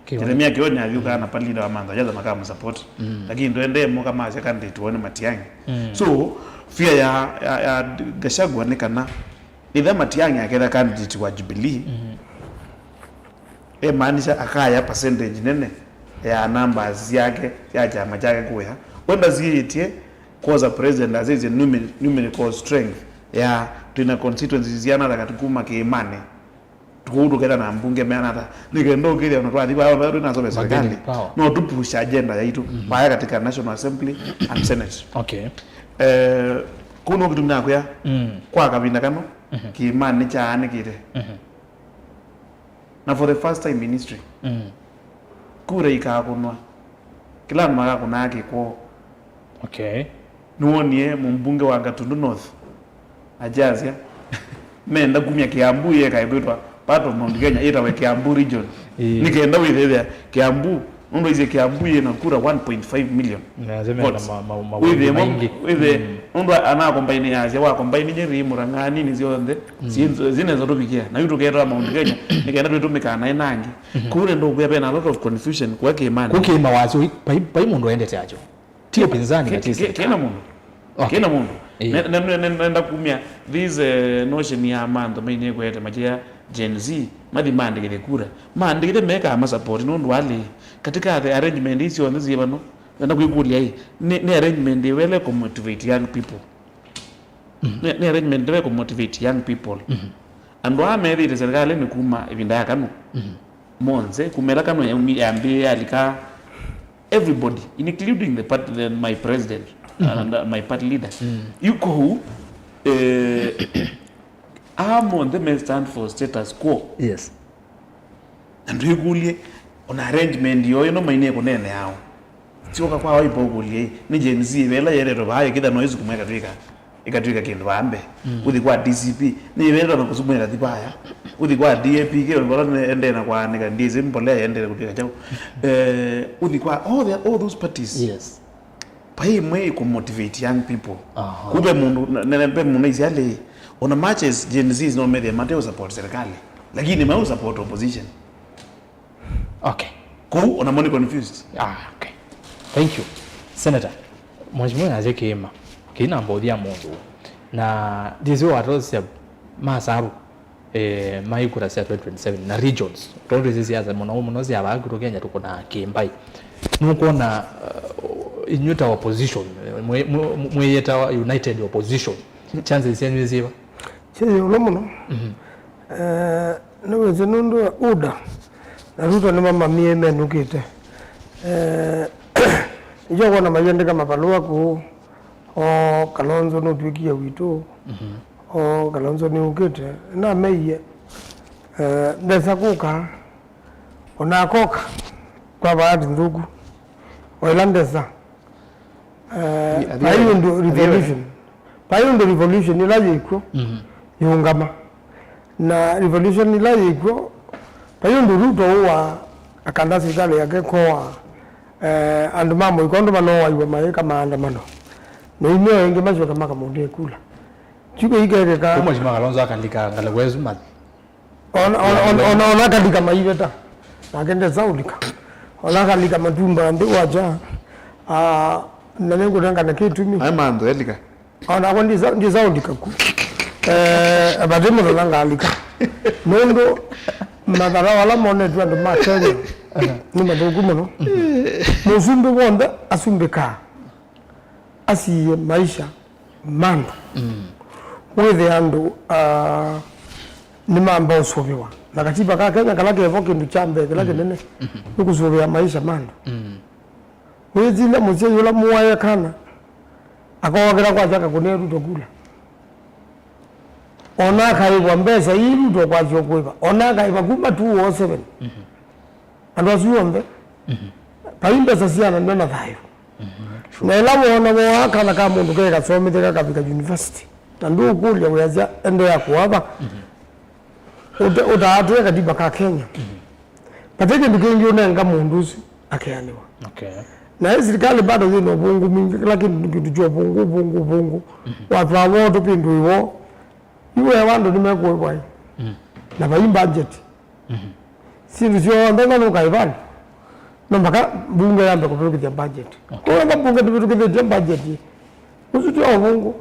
Jeremia Kioni adhiuka na partly to amanzo ajaza maka support lakini ndo ende mo kama candidate tuone Matiang'i so fear ya Gachagua ni kana idha Matiang'i akenda candidate wa Jubilee maanisha akaya percentage nene ya numbers yake ya chama chake kuya wenda ziitie cause president as a numerical strength ya tuna constituencies ziana la katukuma kiimane tukudu kenda na mbunge meana nikendo kile unatwadi kwa na sobe serikali no tupusha agenda ya itu baya katika National Assembly and Senate. Okay, kuno kitumna kwa kwa kabinda kano kiimane cha anikire na for the first time in history kura ikakunwa kila mara kuna yake kwa okay nuonie mbunge wa Gatundu North ajazia menda kumya Kiambu ye kaibitwa part of Mount Kenya itawe Kiambu region nikaenda with Kiambu ndo ize Kiambu ye nakura 1.5 million with ndo ana combine yaje wa combine nyeri murangani ni zionde zine zotubikia na yuto kera Mount Kenya nikaenda tutumika na inangi kule ndo kuya bena a lot of confusion kwa Kimani kuke mawazo pai mundu aende acho tio pinzani katisi kena mundu nenda kumya this notion ya mando maine kwete majia Gen Z madimandikire kura mandikire meka ama support no ndwali katika the arrangement hizo ndizi bano nenda kuikulia hii ni arrangement wele ko motivate young people ni arrangement wele ko motivate young people ando ameri serikali ni kuma ibinda kanu monze kumera kanu yambi alika everybody including the party my president and my party leader yuko who on the may stand for status quo. Yes. And regularly on arrangement yo no maine kunene yao. Sio kwa wao ipo kulie ni Gen Z vela yerero baye kida noizi kumweka twika. Ikatwika kindu bambe. Uthi kwa DCP ni vela no kusumweka tibaya. Uthi kwa DAP ke ngora ende na kwa nika ndizi mbolea ende kutika chao. Uthi kwa all those parties. Yes. Pai mwe ku motivate young people. Kube mundu nembe mundu izale on a matches Gen Z is not made mateo support serikali lakini mau support opposition. Okay. Una money confused. Okay. Thank you. Senator. Mheshimiwa aje kema. Kina mbodia mundu. Na dizo watose masaru maikura sia 2027 na regions. Todo hizi ya muno cia baguru Kenya tuko na Kimbai. Nuko na inyuta opposition. Mweyeta united opposition. Chances zenu ziva. Cheyo lomuno. No zenundu uda. Na ruto ni mama mie menukite. Iyo wana mayende kama balua ku o Kalonzo no twikia wito. O Kalonzo ni ukite na meye. Ndesa kuka ona koka kwa baadhi ndugu. Oilandesa. Payo revolution. Payo revolution ilaje iko. Yungama. Na revolution ilaje iko. Payo ruto wa akanda serikali yake kwa andamamo ikondo mano wa maeka maandamano. Na ime enge macho kama munde kula. Chiko igere ka Kuma jima Kalonzo akalika ngalewezu mat. Ona kalika maiveta. Nakende zaulika. Ona kalika matumba ndi waja. Nanengo nanga na kitu mi. Ai mando elika. Ona kwa ndi zaulika ku. Abademo nanga alika. Nondo madara wala mone tu ndo makenya. Ni madogo mono. Muzumbe wonda asumbeka. Asi maisha mando. Wethe andu ni mambo usobewa. Na katiba ka Kenya kalake evoke ndu chambe kalake nene. Nukusobea maisha mando. Wezi na muzee yula muwaye kana. Akawagera kwa jaka kuneru tokula. Ona kaibwa mbesa iru to kwa chokweba. Ona kaiba kuma 207. Ando asuombe. Paimba sasiana ndona thayo. Na elamu ona mwa kana kama mundu keka sometheka kafika university. Tandu kulia uyaza ende ya kuaba. Utaatwe katiba ka Kenya. Pateke ndikengi unenga munduzi akianiwa. Okay. Na serikali bado zino bungu mingi lakini kitu bungu. Watu wote pindu hiyo. Iwe wando nimekuwa kwa. Na ba budget. Sisi sio ndanga nukaibani. Na mpaka bunge yambe kupitia budget. Kwa bunge tupitia budget. Usitio bungu.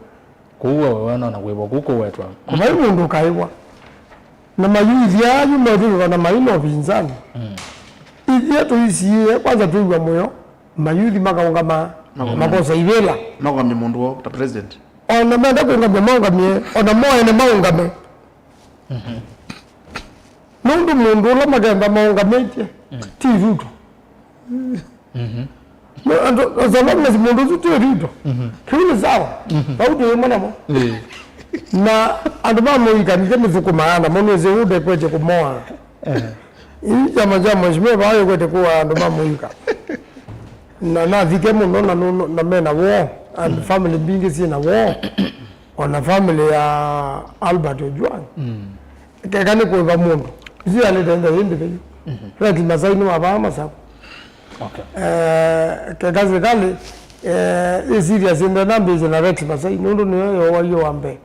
Kuwa wana na wewe kuko wetu. Kwa hiyo ndo kaiwa. Na mayuzi yanyu ndio na maino pinzani. Ile tu isiye kwanza tu kwa moyo. Mayuzi makaungama makosa ivela. Nako ni mundu wa president. Ona menda kuungama maungamie, ona moyo ne maungame. Mundu la magamba maungamete. Ti ruto. Ando zalama mundu tu ruto. Kile sawa. Baudu yemana mo. Na anduma muikanije mifuko maana moneze ude kweje kumoa. Jama shime bayo kwete kwa anduma muika. Na vike muno na mena wo and family bingi si na wo. ona family ya Albert Ojwang kekane kwa mundu isi aleta yende beyo lakini Masai ni mabama sapo okay kekazi kale serious ndio nambe na Rex Masai nundu ni yo wambe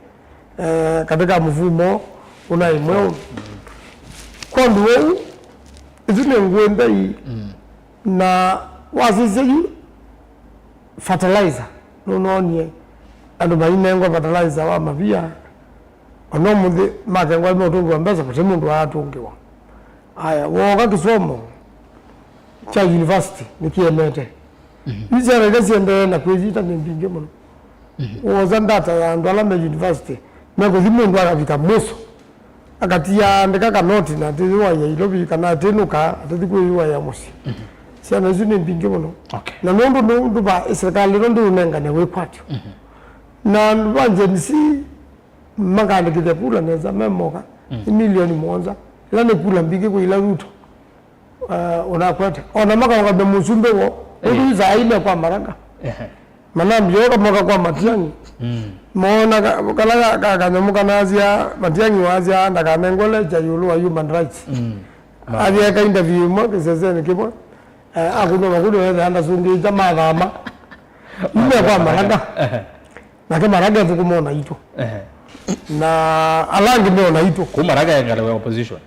katika mfumo unaimwe kwa nduwe izile ngwenda hii na wasisi fertilizer nononye andu mainengo fertilizer wa mavia ono muthi makengwa motungu mbeza kuti mundu atungiwa aya woga kisomo cha university nikiemete izara gasiende na kwezita nimbinge muno woza ndata ya ndwala me university meko zimundu akavika muso akatia ndeka noti na tiwa ya ilobi kana tenuka atikuwa ya musi siana zini mbinge muno okay na nundu ba serikali nundu nenga ne wekwatyo na banje nisi maganda kide kula neza memoka milioni monza ila ne kula mbinge ko ila ruto unakwata ona maka ngabe musumbe wo ndu zaile kwa maranga mana mbioka moka kwa matiangi mona kala kanyamuka nazia matiangi wazia ndakanengole cha yulu wa human rights avia ka interview mo kesese kipo akuno makudo enda sungi jamaa kama ime kwa maranga na kama maranga tukumona ito na alangi ndio na ito ku maranga ngale opposition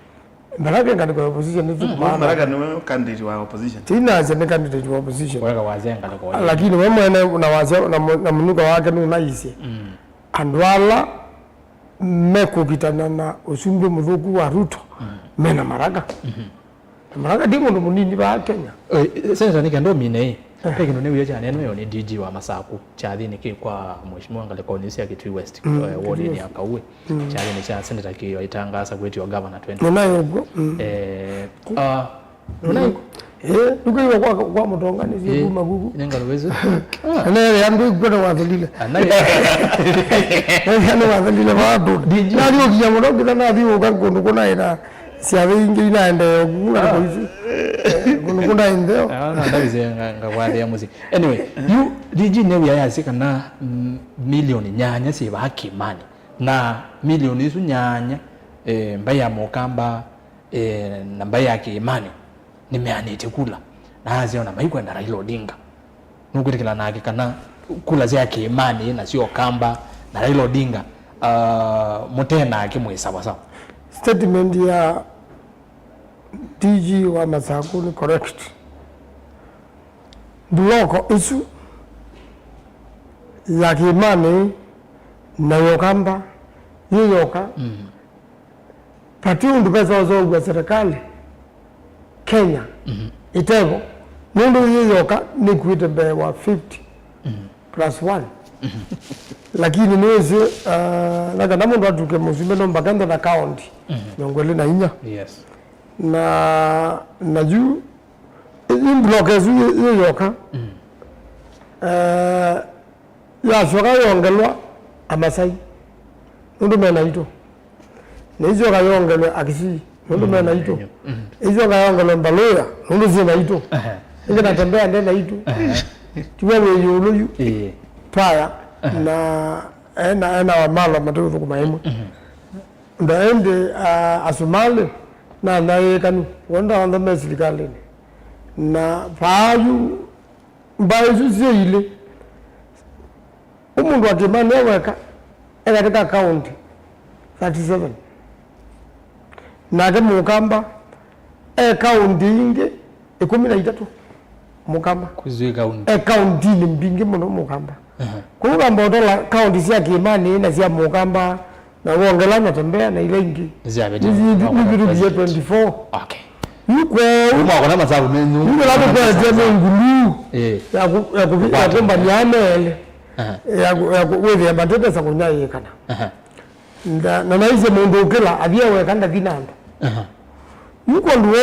maranga ngale opposition ni tukumana maranga ni candidate wa opposition tina je ni candidate wa opposition weka wazenga ngale lakini wewe mwenyewe unawazia na mnuka wake ni unaisi andwala meko kitana na usumbe muthuku wa Ruto mena maranga maranga ndimo ndo munini ba Kenya sasa nikendo mine peke ndo niwe cyane no ni DG wa Masaku chathini ki kwa mheshimiwa ngale konisi ya Kitui West wodi ni akauwe chathini cha senator ki itangasa kweti wa governor 20 nonayo go nonayo tukiwa kwa mutonga ni zi magugu nengalo wezo ane yandu kwenda wadhilile ane wadhilile wadu nari okiya mutonga na nathi ukangundu kuna ina siawe ingi inaende kuna polisi kuna indeo ndabize ngakwathia musi anyway you DG ne yayasika na milioni nyanya si bakimani na milioni isu nyanya mbaya mokamba na mbaya kimani nimeanite kula na azio na maikwa na Raila Odinga nukutikila nake kana kula zia kimani na sio kamba na Raila Odinga mutena kimwe sawa sawa statement ya DG wa Masaku ni correct bloko isu ya kimani na yokamba yoka patundu pesa wazo wa serikali Kenya itego mundu yoka ni kuite be wa 50 plus 1 lakini niwezi nakana mundu atuke musime no mbakanda na county nyongwele na inya yes na juu in blokezu yoka ya shoka yongelwa Amasai mundu mena ito nizo ka yongelwa Akisi mundu mena ito izo ka yongelwa Mbaloya mundu zina ito ingena tembea ndena ito tuwe yulu paya na wa mala matu kumaimo ndaende asumale na naye kanu wanda anda meslikale na paaju mbayu zile umundu atimane weka katika account 37 na kama mukamba account inge 13 mukamba kuzweka account ni mbinge muno mukamba kuga mbodola account sia kimani na sia mukamba na wongela na tembea na ile ingi ziabe ni 24 okay yuko uma kona Masaku menyu yuko la kwa tena ngulu ya kumba nyamele ya wewe matete sa kunyaye kana na naize mundu kila abia wekanda dinando yuko nduwe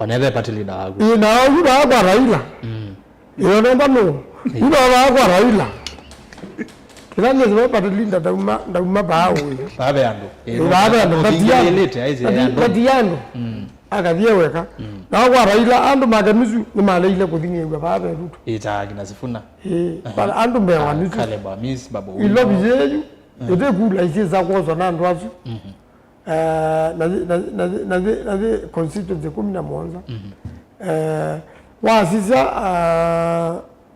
onebe party leader wagu ina yuba kwa Raila nenda no yuba kwa Raila kila nyezo party leader ndauma bawo babe yandu bati yandu akavia weka na kwa Raila andu magamizu ni malaila kudhinga babe Ruto ita kinasifuna bala andu mbewa nitu kale ba miss babo ilobi yeju ite kula isiza kuozo na ndwazo na constituency 11 wasisa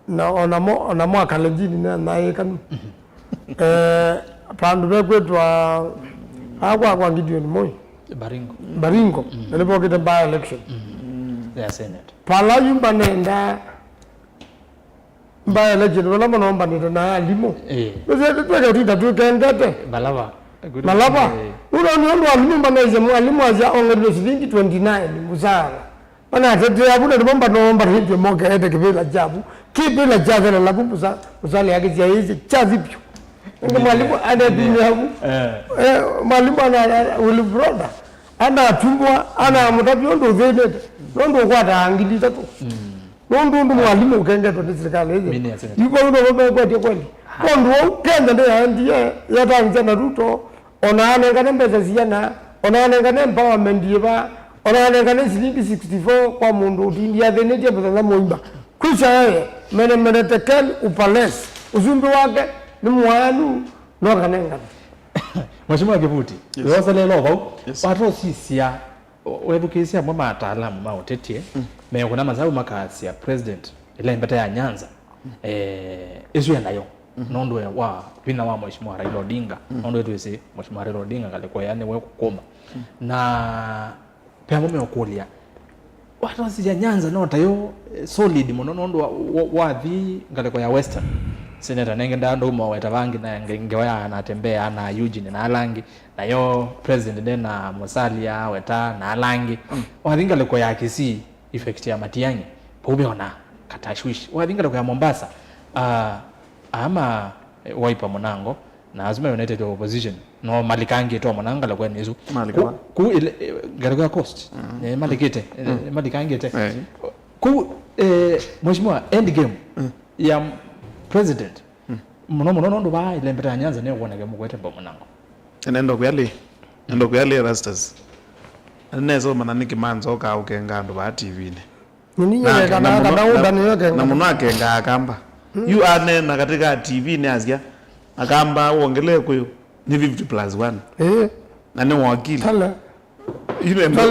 na ona mwaka lejini na ekanu pandu bekwetwa kwa Gideon Moi Baringo nilipo kete by election ya senate pala yumba nenda by election wala manomba nenda limo bese tweka tita tukendete balaba unaona alimu banaje mwalimu aja ongedo shilingi 29 muzara bana tete abuna bomba nomba hivyo moga ende kibela jabu kibela jabu la kubuza uzali yake hizi chazipyo ndio mwalimu ada dunia hapo mwalimu ana uli brother ana tumbwa ana mutapyo ndo zene ndo kwata angili tatu ndo mwalimu ukenge to serikali hizi yuko ndo kwa kweli kondo kenda ndio ndiye yatanza na Ruto onaane ngane mbeza ziana onaane ngane empowerment yeba onaane ngane shilingi 64 kwa mundu ndia thene dia pesa moimba kisha yeye mene tekel upales uzumbi wake ni mwanu no kanenga Mheshimiwa Kivuti yoza lelo bau watu sisia webukisia mwa mataalamu ma otetie me kuna mazao makasi ya president ile mbeta ya Nyanza isu ya nayo nondo ya wa pina wa Mheshimiwa Raila Odinga nondo yetu isi Mheshimiwa Raila Odinga kalikuwa yani wewe kukoma na pia mume okulia watu sisia Nyanza no tayo solid muno nondo wa thi kalikuwa ya Western Senator nenge ndando mo wetavangi na ngewa anatembea na Eugene na Alangi na yo president na Musalia weta na Alangi wathinga leko ya Kisii effect ya Matiang'i pobeona katashwishi wathinga leko ya Mombasa ama Wiper Monango na Azimio United Opposition no Malikangi to Monanga leko nizu ku garga coast Malikite Malikangi te ku Mheshimiwa end game ya president muno ndo ba ile mbeta Nyanza ne wona ke mukwete mbo munango endo kuyali rastas nezo mananiki manzo ka ukenga ndo ba TV ne nini yeye kana unda ne yake na muno akenga akamba you are na katika TV ne azia akamba uongele kuyo ni 50+1 na ne wakili tala ile ndo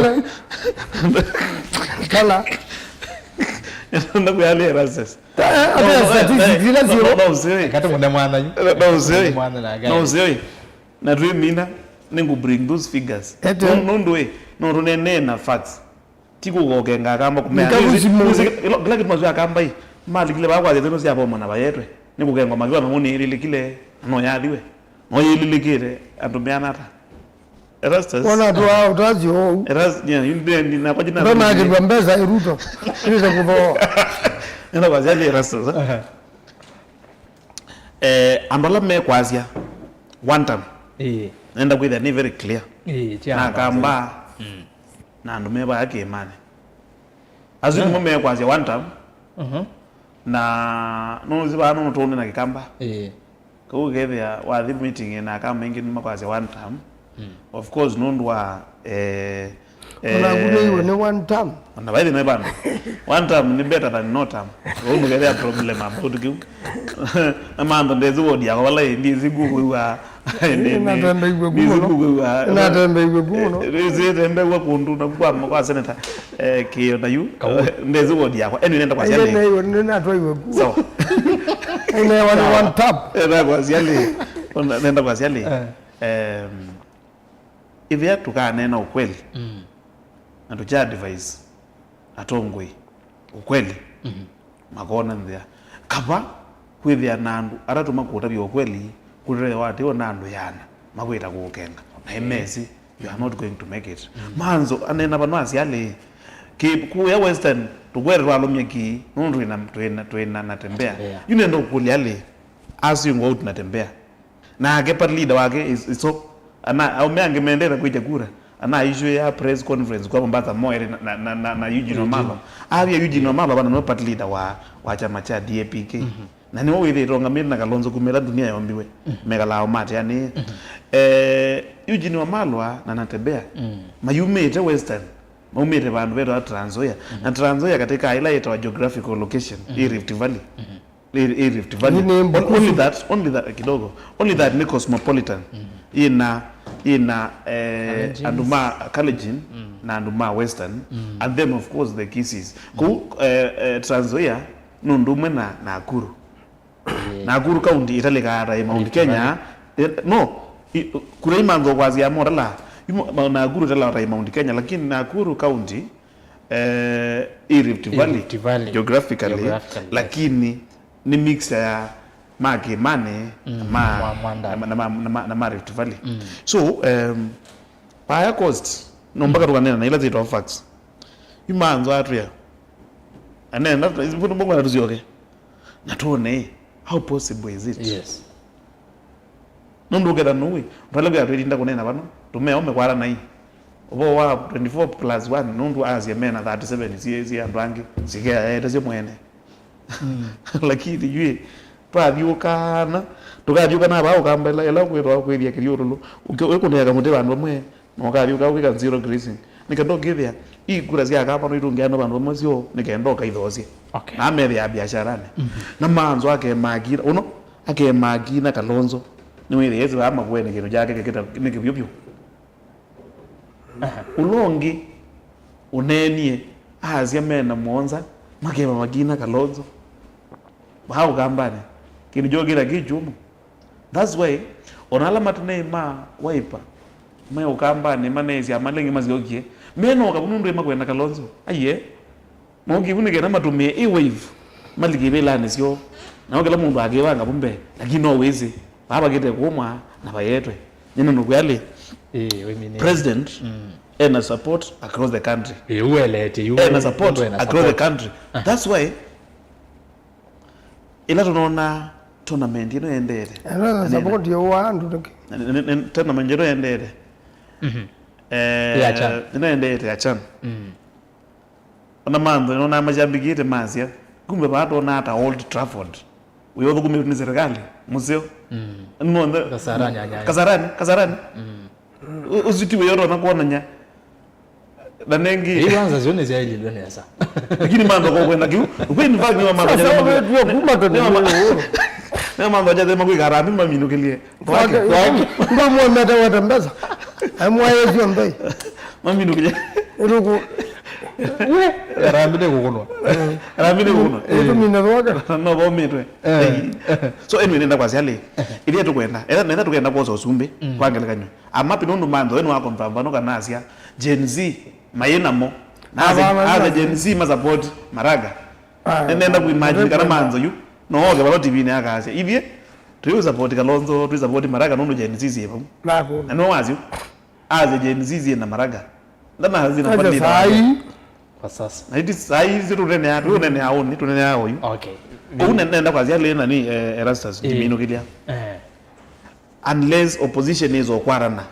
tala ndo kuyali rastas na dream mina ningu bring those figures no runene na facts tiku gokenga akamba kumea kila kitu mazwa akamba hii mali kile bakwa zetu si hapo mwana bayetwe nikukenga magiwa ngoni ile kile no yaliwe no yililikire antumeana ata Erastus wana toa utazi ho Erastus ni na kwa jina ndo na kibambeza Ruto ile kubo nenda kwa zile Erastus andola me kwazia one time nenda kwitha ni very clear na kamba na ndo meba yake imani azu ni me kwazia one time na no ziba no tone na kikamba ko gethia wa the meeting na kama ingi ni makwazia one time of course no ndwa kuna ni one time na baadhi na bana one time ni better than no time wewe mgerea problem about you na mando ndezo odi yako wala ndizi gugu wa na tembe gugu na tembe gugu no ndizi tembe wa kundu na kwa kwa senator kiyo na you ndezo odi yako eni nenda kwa siali ni na toa gugu so ene one tap nenda kwa siali nenda kwa siali ivya tukanena ukweli na tuja advice atongwe ukweli makona ndia kaba kwithia nandu aratuma kuta byo ukweli kurire wati onandu yana makwita kukenga na imesi you are not going to make it manzo anena bano asiale ku ya Western tukwerwa lomyeki nundu ina natembea yunendo kuliale asingo out natembea na akepa leader wake is so ana au meange mendera kuita kura ana issue ya press conference kwa Mombasa Moire na Eugene Wamalwa avya Eugene Wamalwa bana no party leader wa chama cha DAPK na ni wewe ronga mimi na Kalonzo kumela dunia yombiwe megalao mate yani Eugene Wamalwa na natembea mayumete Western maumete bandu beto Trans Nzoia na Trans Nzoia katika highlight wa geographical location Rift Valley Rift Valley. Only that kidogo. Only that ni cosmopolitan. Ina Anduma Kalenjin na Anduma Western and then of course the Kisses. Trans Nzoia nundume na Nakuru. Nakuru County italeka ra Mount Kenya. No, kule imango kwazi ya morala. Nakuru tala ra Mount Kenya lakini Nakuru County Rift Valley geographically lakini ni mix ya Mane na Rift Valley. So higher cost no mpaka tukanena na ila zito facts imanzo atria anena izibuno mbona tuziyoke natuone how possible is it. Yes, nondugera nuwe mpalaga atwinda kunena bano tumeome kwara nai obo wa 24+1 nondu azia mena 37 siezi andwangi sikea etaze mwene lakini yue twavyukana tukavyukana bao kamba ela kwetwa kweria kiriorolo ukuneka muti bandu bamwe nokavyuka ukika zero grazing nikandogithia ikura cia kama no irungiano bandu bamwe cio nikendoka ithocie okay, na mere ya biashara na manzo akemagira uno akemagina Kalonzo ni wiri yezi ama kwene kino jake keketa nikivyopyo ulongi unenie azia mena Monza makema magina Kalonzo bao kambane kinijogira kijumu. That's why onala matune ma wiper ma ukambane manezi amalengi maziokie meno kabunundu emakwenda Kalonzo aye mongi bunike na matumie wave malikibelane sio na kila mundu agewanga bumbe lakini no wezi baba kete kumwa na bayetwe nyina nokuyale president and support across the country and support across the country. That's why ila tunaona tournament ino endere ana support yo wandu tournament ino endere ino endere achan ona mando ino majambigite mazia kumbe bato na ata Old Trafford uyodo kumbe ni serikali museo nonde kasarani uzitiwe yoro na kuona nya danengi iwanza zione zia ile nesa lakini mando kwa kwenda kiu kwani vazi ni mando sasa wewe kuma to na mando aje dema kwa garami mamino kelie ndio muombe ta watembeza amwaye sio mbai mamino kelie eruko ramide kukunwa eto minarwaga no bomitwe so anyway nenda kwa siale ile tukwenda nenda tukwenda kwa usumbe kwangela kanyo amapi nundu mando wenu wako mpambano kana asia Gen Z mayenamo na Gen Z ma support Maraga nenda ku imagine kana manzo yu no oge balo TV ne akasia ivie tu support Kalonzo tu support Maraga nundu Gen Z zipo nako no wazi aze Gen Z na Maraga ndana hazina pande sai kwa sasa na hizi sai tunene aoni tunene ao yu okay nenda kwa zia lena ni Erastus kimino kilia unless opposition is okwarana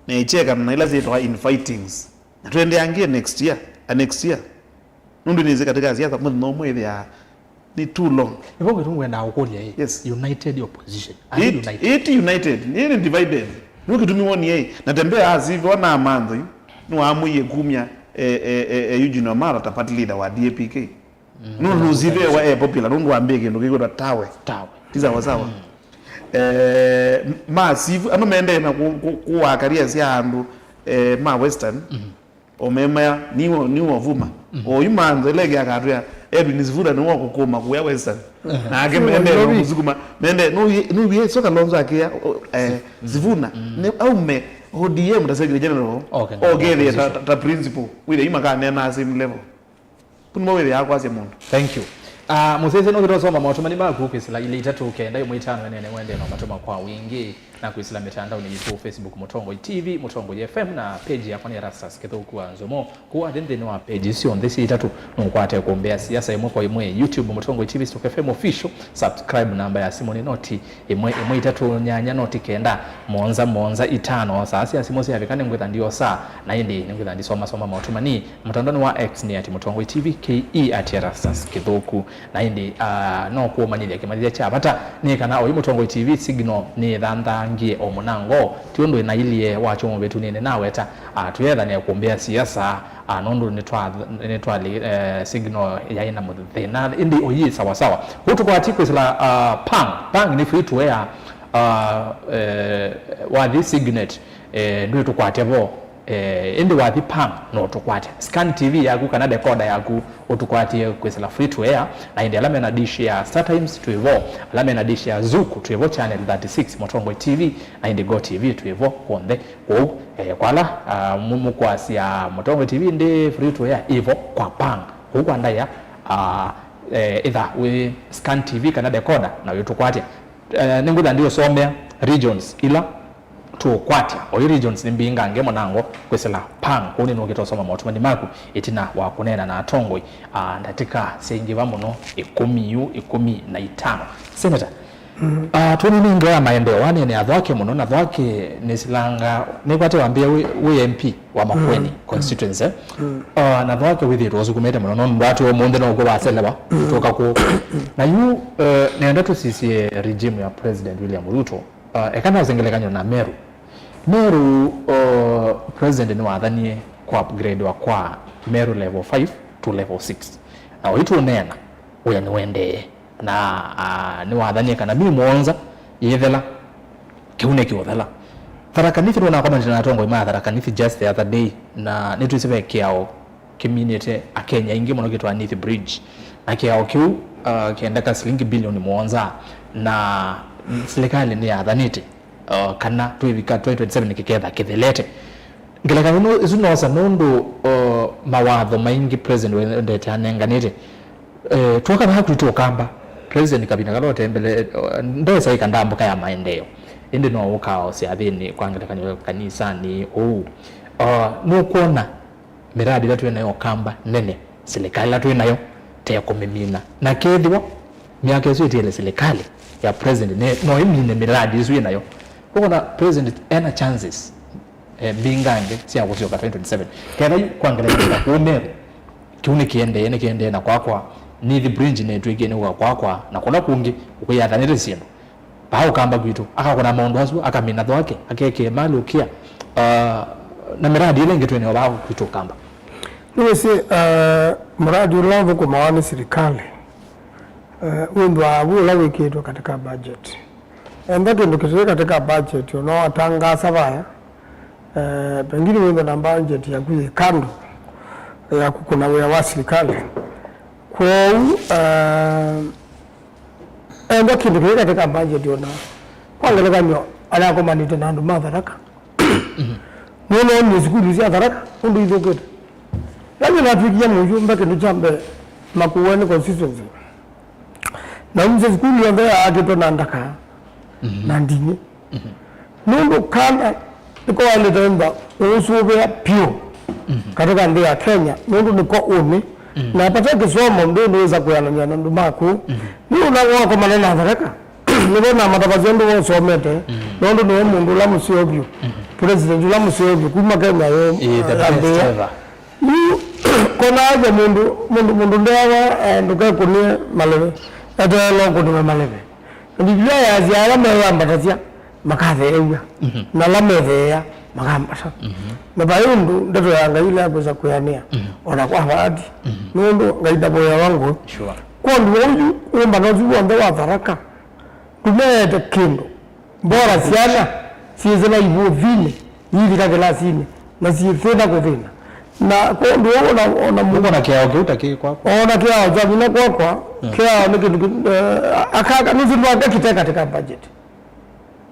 necheka na ila zitwa infightings na twende angie next year nundu nize katika siasa mwe no mwezi ya ni too long ibo ngwe na ukolia hii yes united opposition united ni divided nukitumi woni yeye natembea azivyo na amando yu nuamuye kumya Eugene Wamalwa ta party leader wa DAPK nundu zive wa popular nundu ambege ndo kiko tawe tiza wasawa massive ano mende na kuwakaria sia andu ma western omema niwo vuma oyumanzo lege akatya ebinizivura niwo kokoma kuya western na ake mende kuzukuma mende no ye soka Kalonzo akia zivuna au me ODM da secretary general ogere ta principal with imaka na same level punmo we yakwa ase mundu. Thank you. Musese no kirosoma matumani maku kwisila ile itatu kenda yo mwitano ene wende no matuma kwa wingi na kwisila mitandao ni YouTube, Facebook Mutongo TV, Mutongo FM na page ya kwani Erastus Kithuku Nzomo kuwa dende no page sio ndesi itatu no kwate kuombea siasa imwe kwa imwe YouTube Mutongo TV Stock FM official subscribe namba ya simu ni noti imwe itatu nyanya noti kenda monza itano sasa ya simu yavikane ngwetha ndio saa na indi ngwetha ndi soma matumani mtandao wa X ni ati Mutongo TV KE ati Erastus Kithuku na indi no kuomanithia kimathia cha bata ni kana oyu Mutongo TV signal ni thantangie omunango tiondo ina ilie wacho mu betu nene nawe ta tuyetha ne kuombea siasa nondo ni twali signal ya ina muthina indi oyi sawa sawa hutukwati kwesila pang ni free to air wa this signet ndio tukwate bo indi wathi pang no tukwate scan TV yaku kana decoder yaku utukwate kwesela free to air na indi alama na dish ya Star Times to evo alama na dish ya Zuku to evo channel 36 Mutongo TV na indi Go TV to evo konde kwala mumu kwasi ya Mutongo TV ndi free to air evo kwa pang huko ndaya either we scan TV kana decoder na utukwate ninguda ndio somea regions ila tukwatya oyo regions nimbingange monango kwesela pang kuni no kitosoma mautumani maku itina wa kunena na atongoi ndatika sengiva muno 15 senator tuni ninga maendeleo wane ni adhwake muno na adhwake nisilanga nikwate wambia we MP wa Makueni constituency na adhwake withi rozu kumeta muno non watu wa munde no kuba seleba kutoka ku na yu nenda tu sisi regime ya President William Ruto ekana zengelekanywa na Meru president ni wathanie kwa upgrade wa kwa Meru level 5 to level 6 na witu nena uya ni wende na ni wathanie kana bi muonza yethela kiune kiwothela Tharakanithi rona kama ndina tongo ima Tharakanithi just the other day na nitu isibe kiao community akenya ingi muno kitwa Nithi Bridge na kiao kiu kiendaka shilingi bilioni muonza na serikali ni athanite kana twivika 2027 kiketha kithelete ngeleka no izunosa nondo mawatho maingi president ndete anenganite tuoka hakuto kamba president kabina kalote mbele ndesa ikandambuka ya maendeleo indi no ukao siathini kwangeleka kanisa ni no kuona miradi la tuwe nayo kamba nene serikali la tuwe nayo te kumimina na kedhiwa miaka yesu ile serikali ya president no imine miradi yesu nayo kuna president ena chances bingange siya kusioka 2027 kena kwangeleka kuomeru kiune kiende na kwakwa Nithi Bridge ne twigene kwakwa na kuna kungi ukuyathanire sindu bao kamba gwitu akakona maundu asu akamina thwake akeke mali ukia na miradi ile ngetwe ne bao gwitu kamba niwese mradi ulavo kwa mawani serikali wendo abula wikitwa katika budget endato ndokitwe katika budget unaowatangasa baya pengine wendo na budget ya kuye kando ya kukuna wa serikali kwa endo kindu kile katika budget yona kwangeleka nyo ala ko manite nandu matharaka nono ni skulu zi atharaka undu idoketa yani nafikia mujumbe kindu chambe Makueni constituency na mze skulu yonde ageto nandaka nandini nondo kana iko wale tamba usube pio katika ndia ya Kenya nondo niko umi na pata kisomo ndio ndoweza kuyananya nandu maku ni unawa kwa manena atharaka nibona matabazendo wo somete nondo no mundu la musiobyo president la musiobyo kuma Kenya yo kona aje mundu ndawa nduka kunie malebe atalo kunia malebe ndibya ya ziara mewa mbatazia makathe ewa na lamethea magambasa na bayundu ndeto yanga ile akweza kuyania ona kwa hadi nondo ngaida boya wangu kwa ndio umba nozu wanda wa Tharaka tumete kindo bora siana sizela ibu vile hivi kagala sini na sifenda kuvina na kwa ndio ona mungu na kiao kiutaki kwako ona kiao jabu na kwako kiao nikitu akaka nuzindwa kiteka katika budget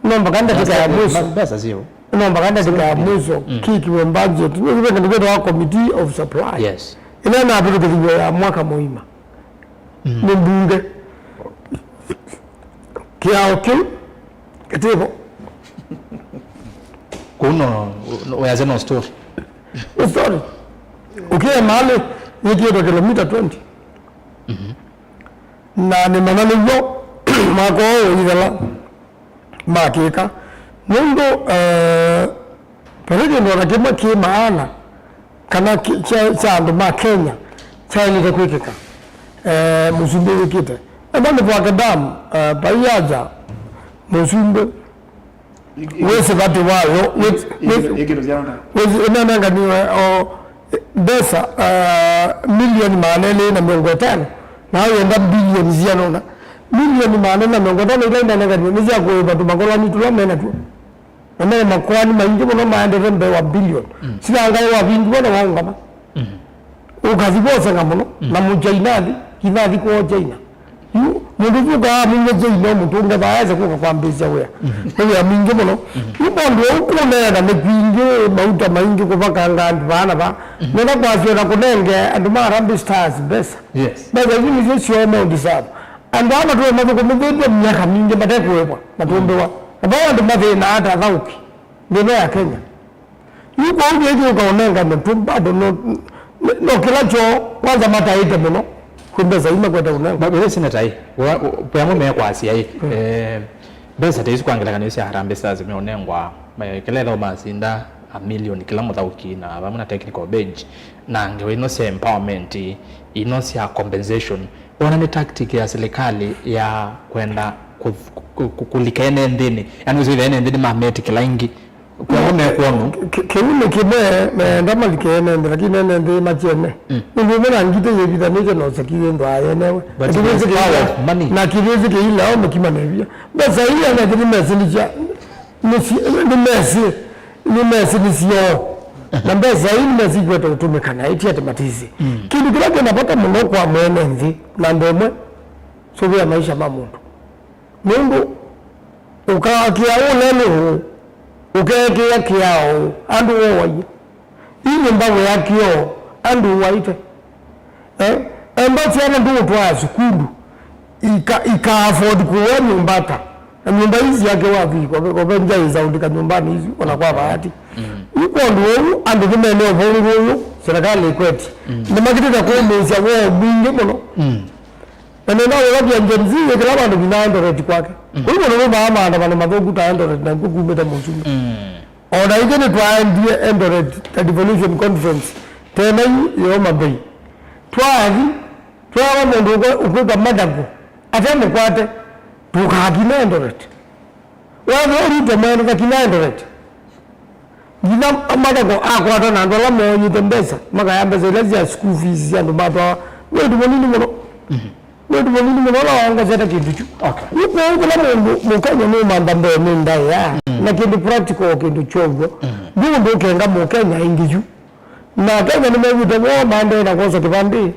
nomba kanda tika mwiso pesa sio nomba kanda tika mwiso kiki wa budget niwe ndio wa committee of supply yes ina na bado kwa ya mwaka muhimu ni mbunge kiao kim katibo kuno wayaze no story ukiwa mahali nikienda kilomita 20 na ni manani yo mako yidala makika mundu president wanakema ki maana kana cha ndo ma Kenya cha ile kwikika musumbe wikite ebane kwa damu bayaja musumbe wese bati wayo wese nanga ni besa milioni manene na 500 na yenda bilioni zianona milioni manene na 500 ile nanga ni nizia ko batu makola ni tulomena tu na makwani maingi bono maendeleo mbe wa bilioni sina ngai wa vingi bono wangama ukazibosa ngamono na mujainadi kinadi ko jaina mundu vuga minge jaina mutunga baeza ko kwambeza weya ya minge bono ibondo ukune na mepinge mauta maingi ko bakanga andu bana ba nona kwazira kunenge andu marambi stars besa yes besa yini sio mo disaba andu ama to maboko mugende myaka minge batekwewa natombewa abawandu mathina hata thauki ngene ya Kenya yuko uje ukaonenga mtumba no kila cho kwanza mataite muno kumbeza ima kwenda unenga babele senator hii pamo me kwa asia hii besa teisu kwangela kanisa Harambee Stars meonengwa kelelo masinda a million kila muthauki na bamuna technical bench na ngewe no se empowerment ino sia compensation ona ni tactic ya serikali ya kwenda kulikene ndini yani uzo ile ndini mameti kila ingi kwa kwonu kewune kibe me ndama likene lakini nende machene ndio mena ngite yebida nije no sakiye ndo ayenewe na kirizi ke ile au mkima nevia basa ile na kiri mesilicha ni mesi sio na basa ile mesi kwetu kutumika na iti atematizi kitu kila kinapata mno kwa mwene nzi na ndomwe sio ya maisha mamundu mundu ukakia ulele ukekea kiao andu woyi ili mbago yakio andu waite embachi ana ndu twa sukulu ika afford kuwa nyumbata na nyumba hizi yake wapi kwa benja izaundika nyumbani hizi wanakuwa bahati yuko ndio andu kimene vongo serikali kweti ni makitaka kuomeza wao bingi mno na nenda wabia njenzi kila bandu binaenda reti kwake kwa hivyo ndio mama anda madhogu taenda reti na kukumeta mchungu ona igene twaendie Eldoret the devolution conference tena yo mabei twawa mundu ukwiga madago atende kwate tukakina Eldoret wao rute mwana kakina Eldoret gina madago akwata na ndola monyi tembesa makayamba zile school fees ya ndo matwa wetu bonini mono wetu bonini mono wanga zeta kitu chu okay yuko kula mundu mukanya no mandambe nenda ya na kindu practical kindu chongo ndio kenga mukanya ingiju na Kenya ni mwe mwe mande na kosa kipande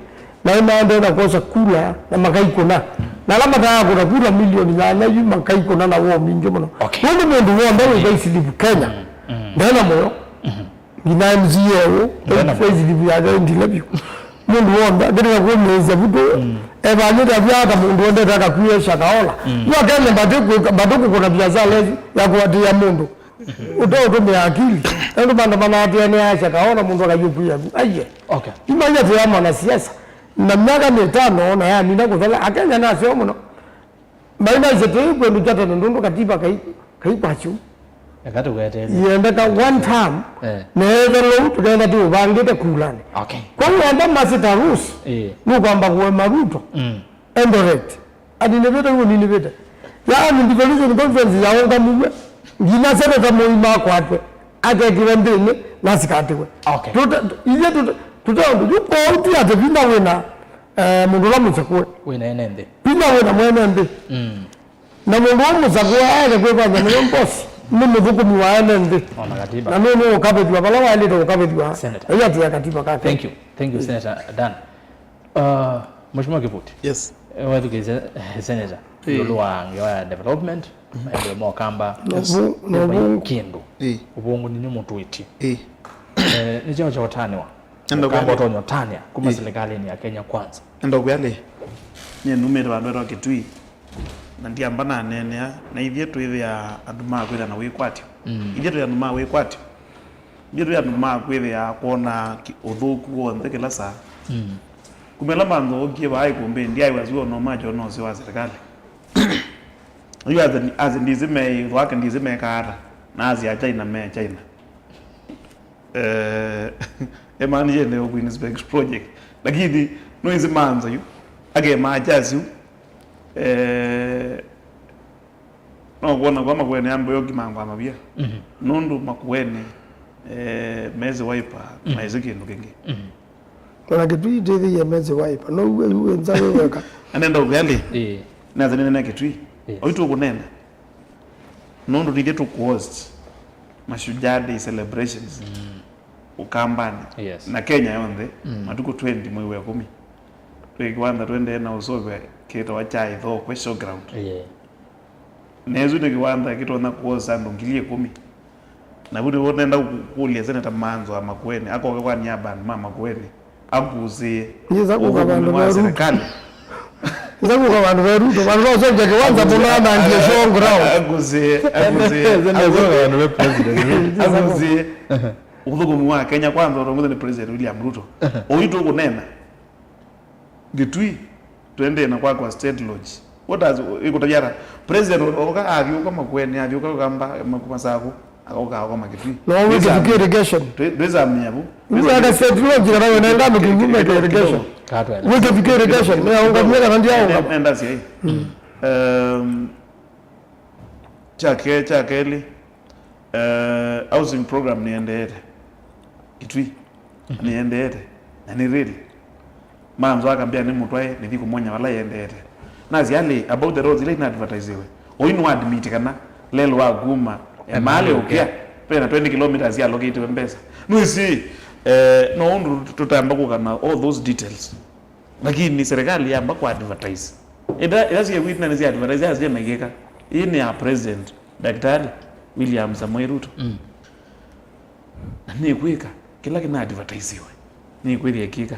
na mande na kosa kula na makaiko na lama taa kuna kula milioni na yu makaiko na wao mingi mno ndio mundu wao ndio isilibu Kenya ndana moyo ina mzio Facebook ya ndio lebi mundu wao ndio kwa mweza budo ebaleta vyaka mundu onde taka kuyesha kaola yo Kenya baduku kuna biashara ya kuatia mundu utoto ya akili ndio bana atiane acha kaona mundu akayupuya aye okay imanya tu ama na siasa na miaka 5 na ya nina kudhala akenya na sio mno baina zetu kwenda tata ndondo katiba kai kwachu yakati kwete yenda ka one time neza lo tukaenda tu bangite kulane okay kwa hiyo ndo masita rusi ni kwamba kwa Maruto Eldoret adinebeta huko ninebeta yani devolution conference ya wanga mwe ngina sema kama ima kwatwe ake kirendene nasikatwe okay tutaondo yuko uti atapinda wena mundu la musakwe wena enende pinda wena mwenende na mundu wa musakwe aje kwa bana ni mbosi ni mvuko muwaenende ona katiba na mimi ukabetwa bala wale ndo ukabetwa Senator. ya tia katiba kake thank you Senator Dan Mheshimiwa Kivuti yes wewe tukize Senator lwa ngewa development ndio mokamba no kindu ubongo ni muntu iti ni chama cha wataniwa ndo kamba tonyo tania kuma serikali ni ya Kenya kwanza ndo kwale ni numero andoro kitui na ndiamba na nene na ithie tu ya anduma kwira na wikwatio ithie tu ya anduma wikwatio ithie tu ya anduma kwira kuona uthuku wonde kila saa kumela mando okie bai kumbe ndiai wazuo no majo no se wa serikali you as ndizime wake ndizime kara na azia China me China emani yene Winsberg project lakini no izimanza you age majazi no kuona kwa makwene ambo yogi mangwa mabia nundu makwene mezi wiper maize kindu kingi Kuna kitu hivi ya mezi wiper no uwe nzawe weka anenda ugali na zanene kitu oitu kunenda nundu ndije tu host mashujaa day celebrations ukambani na Kenya yonde matuko 20 mwezi wa 10 tukiwanda twende na usove kito wachai tho kwa showground nezu ni kiwanda kito na kuoza ndongilie 10 na budi wona nda kulia seneta manzo amakwene ako kwa nyaba mama kwene akuzie niza kukabandu wa serikali Zaku kwa bandu beruto bandu zoje kiwanza bonana ndiye showground akuzie zendezo president akuzie uthugumu wa Kenya kwanza urongoza ni President William Ruto oitu kunena gitui twende na kwa State Lodge what does ikutajara President oka agiuka makwene agiuka kamba makumasaku akoka kwa magitui no we get irrigation tweza mnyabu we ada State Lodge na wewe nenda mkingume irrigation we get irrigation na unga mweka ndio unga enda si chakeli housing program niendeete Kitui niendeete na ni real manzo akambia ni mutwae ni thiku monya wala yendeete nazi ali about the roads ile ina advertisewe oinu admit kana lelo wa guma mali ukia pena 20 kilometers ya locate Mpesa no see no undu tutamba kukana all those details lakini serikali yamba ku advertise ila si witness ya advertise ya megeka hii ni ya president Daktari William Samoei Ruto ni kweka kila kina advertisiwe ni kweli hakika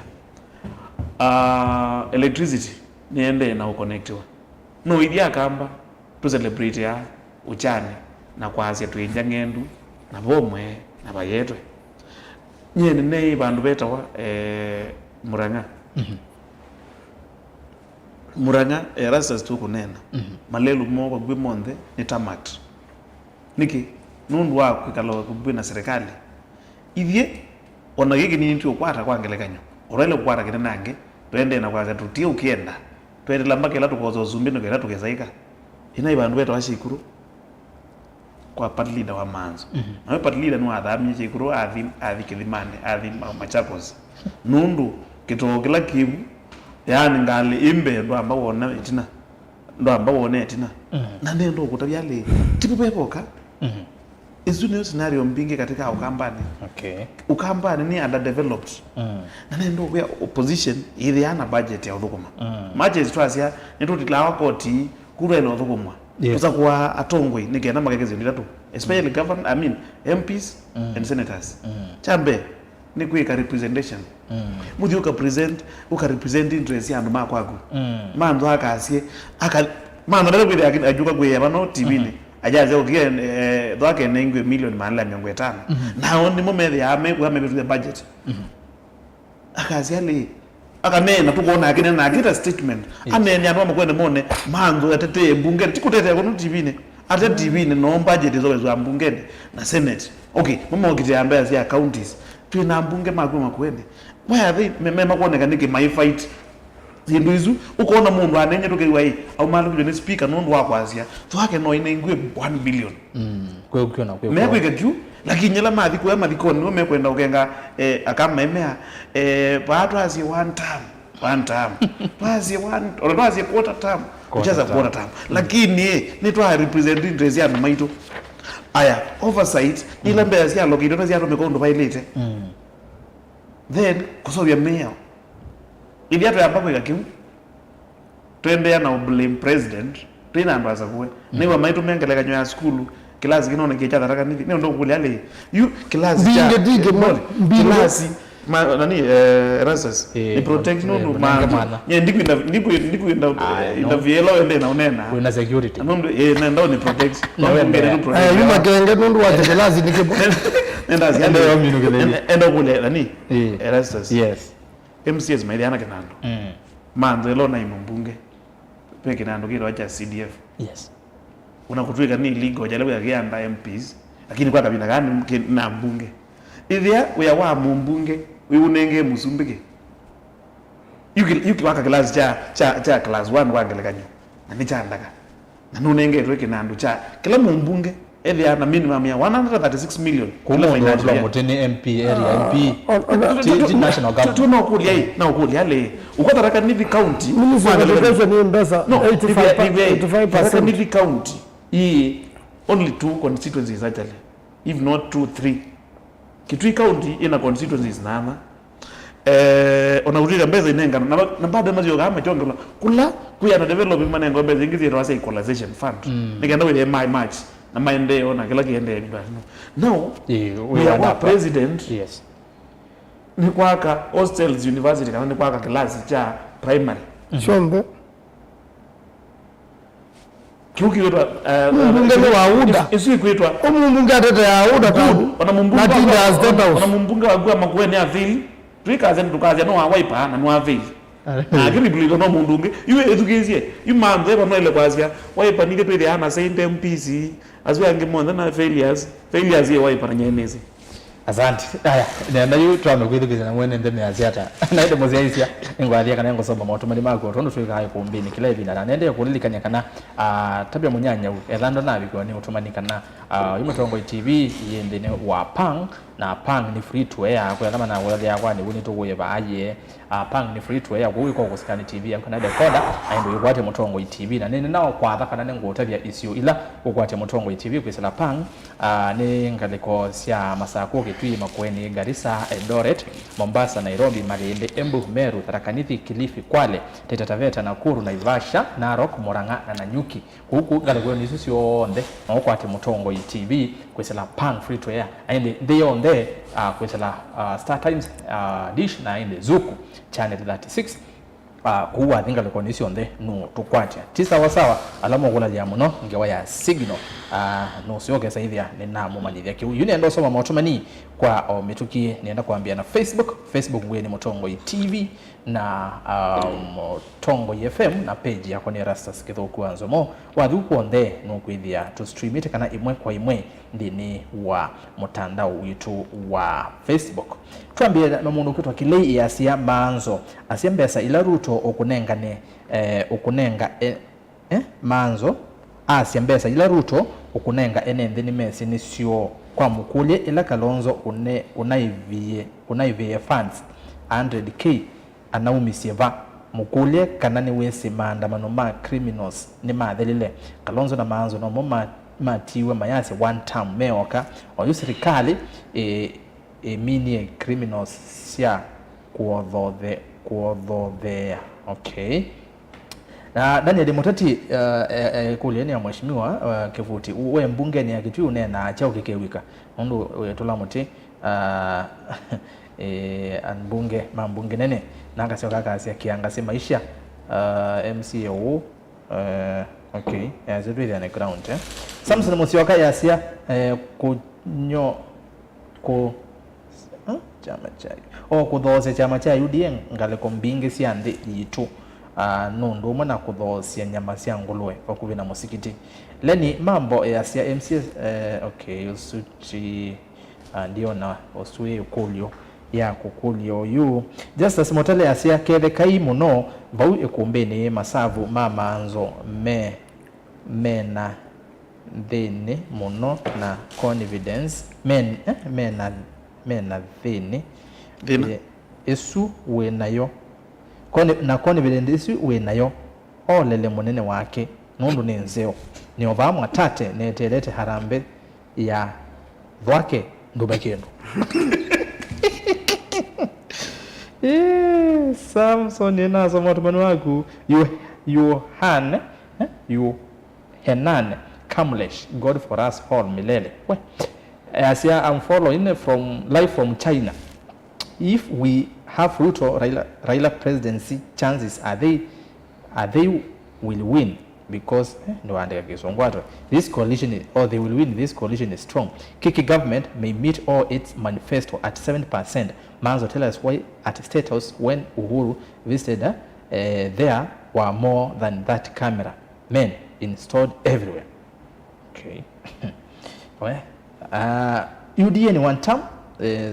electricity niende na uconnectiwa no idia kamba to celebrate ya uchane na kwasia tuinja ngendu na bomwe na bayetwe nyene nei bandu betawa Murang'a Murang'a rasas tu kunena malelu mo kwa gwimonde ni tamat niki nundu wa kwikala kubwe na serikali ithie ona giki ni ntu kwata kwa ngelekanyo orele kwata kina nange twende na kwa tutie ukienda twende lamba kila tukozo zumbino kila tukezaika ina ibandu beta washikuru kwa party leader wa manzo na party leader no athamye chikuru athi Kilimani athi Machakos nundu kito kila kibu yani ngali imbe ndo amba wona itina ndo amba wona itina na nendo kutabyale tipu pepoka izu ni scenario mbingi katika ukambani ukambani ni underdeveloped na nendo kwa opposition ile ana budget ya udhukuma budget twasia nendo titlawa koti kura ino udhukuma tuza kwa atongwe nigena magegezi ndatu especially governor MPs and senators chambe ni kuika representation mudi uka represent interest ya nduma kwagu mando akasie mando ndale kwile ajuka kwe yabano tibini ajaze ukie doake nengwe million manla 500 na oni momere ya amekwa amebetu the budget akasia le akanena tukona akine na akita statement anene ando makwende mone mando atete bunge tikutete kono tibini ate tibini no budget zo mbungeni na senate okay mama okite ambaye ya counties tuna mbunge makwende why they mema kuoneka niki my fight zinduizu ukoona mundu anenye tukeiwa hii au mali kujeni speaker nundu wakwazia twake no inengwe 1 billion kwe ukiona kwe meko ikakyu lakini nyela mathi kwa mathikoni no mekwenda ukenga akama emea paatu asi one term paasi one or paasi quarter term kujaza quarter term lakini ni twa represent interest ya maito aya oversight ile mbele ya lokido na ziato mekondo violate then kusobya mayor ili hata ambapo ikakiu twende na blame president tena ambaza kuwe niwa maitu mengeleka nyoya school class kinone kicha daraka nivi ndo kule ale you class cha class nani rasas ni protect no man ndiku ina vielo ende na unena kuna security ndo ndo ni protect yuma kenge ndo wa class nikipo enda kule nani rasas yes MCS mailiana kinando manzo lo na imbunge pe kinando kile wacha CDF yes unakutwika ni legal jale ya kianda MPs lakini kwa kabila gani na mbunge ithia we wa mbunge we unenge musumbike yuki waka class cha class 1 wangelekanyo na ni chandaka na nunenge rweke nandu cha kila mumbunge ele ana minimum ya 136 million kula financial muteni MP area MP national government na ukulia le ukotaraka nivi county minister ni mbesa 85% nivi county only 2 constituencies actually if not 2 3 Kitui county ina constituencies nana onaurira mbeza inenga na bado mazio kama chongo kula kuya na develop manengo mbeza ingizi rwasa equalization fund nigenda with my match na maendeleo na kila kiende now we are president yes ni kwaka hostels university kana ni kwaka class cha primary shombe kiuki wetwa mbunge wa UDA isi kuitwa mbunge atete ya UDA tu wana mbunge wa gwa makueni avili twikaze ndukaze no awaipa na no avili akiri bulito no mundunge iwe edukezie imambe bano ile kwazia waipa nike twele ana saint MPC azwe angemonda na failures ye waipa na nyenezi asante aya nenda yu twame kwithukiza na mwene ndeme aziata naende muziaisia ingwathia kana ngosomba matumani mako tondo twika hayo kumbini kila hivi na nende kulilikanya kana tabia munyanya ethando na biko ni utumani kana yumetongo TV yende ne wa pang na pang ni free to air kwa kama na wale yakwa ni wini to weba aye pang ni free to air kwa uko kusikani TV yakana decoder aindo yukwate mutongo TV na nene nawo kwatha kana nengo tabia isio ila ukwate mutongo TV kwisala pang ni ngaliko sia masako Kitui Makueni Garissa Eldoret Mombasa Nairobi Malindi Embu Meru Tharaka Nithi Kilifi Kwale Taita Taveta Nakuru Naivasha Narok Murang'a na Nanyuki huku galegwe ni sio onde na ati mutongo TV kwesela pang free to air ainde they on there kwesela Star Times dish na ainde Zuku channel 36 kuwa thinga le condition de no tukwacha tisa wasawa alamo kula ya muno ngewa ya signal no sioke saithia ni namu malithia ki yuni ndo soma motomani kwa mituki nienda kuambia na Facebook ngwe ni Mutongo TV na Mutongo FM na page yako ni Rastas Kithoku Anzomo wathuku onde no kwithia to stream it kana imwe kwa imwe ndini wa mutandao witu wa Facebook twambie no mundu kwitwa Kilei asia manzo asia mbesa ila Ruto okunengane okunenga manzo asia mbesa ila Ruto okunenga enende ni mesi ni sio kwa mukulie ila Kalonzo unaivie funds 100k anaumisieva mukulie kana ni wese maandamano ma criminals ni mathelile Kalonzo na manzo no moma matiwe mayase one time meoka oyu serikali mini criminals sia kuodhodhea okay na Daniel Mutati kulieni ya mheshimiwa Kivuti uwe mbunge ni ya Kitui unena chao kikewika mundu wetula muti mbunge nene nanga sio kaka asia kiangasi maisha MCO okay as it really on the ground Samson Musyoka yasia kunyo ku chama cha kudhoze chama cha UDM ngale kombinge siande yitu nundu mwana kudhosia nyama cia ngulwe okuvi na musikiti leni mambo ya cia MCS okay usuchi ndio na osue ukulio ya kukulio yu Justice Motale asia kele kai muno vau ekumbeni masavu mamanzo mena dhini muno na confidence mena dhini esu we nayo na confidence esu we nayo olele munene wake nundu ni nzeo ni ovamu atate netelete harambe ya dhwake ndubekendo Samson yenazo motumani waku you Henan Kamlesh God for us all milele asia I'm following live from China. If we have Ruto Raila presidency chances are they will win because no andika kisongwato this coalition they will win. This coalition is strong. Kiki government may meet all its manifesto at 7%. Manzo tell us why at State House when Uhuru visited there were more than that camera men installed everywhere. Okay. UDN one term,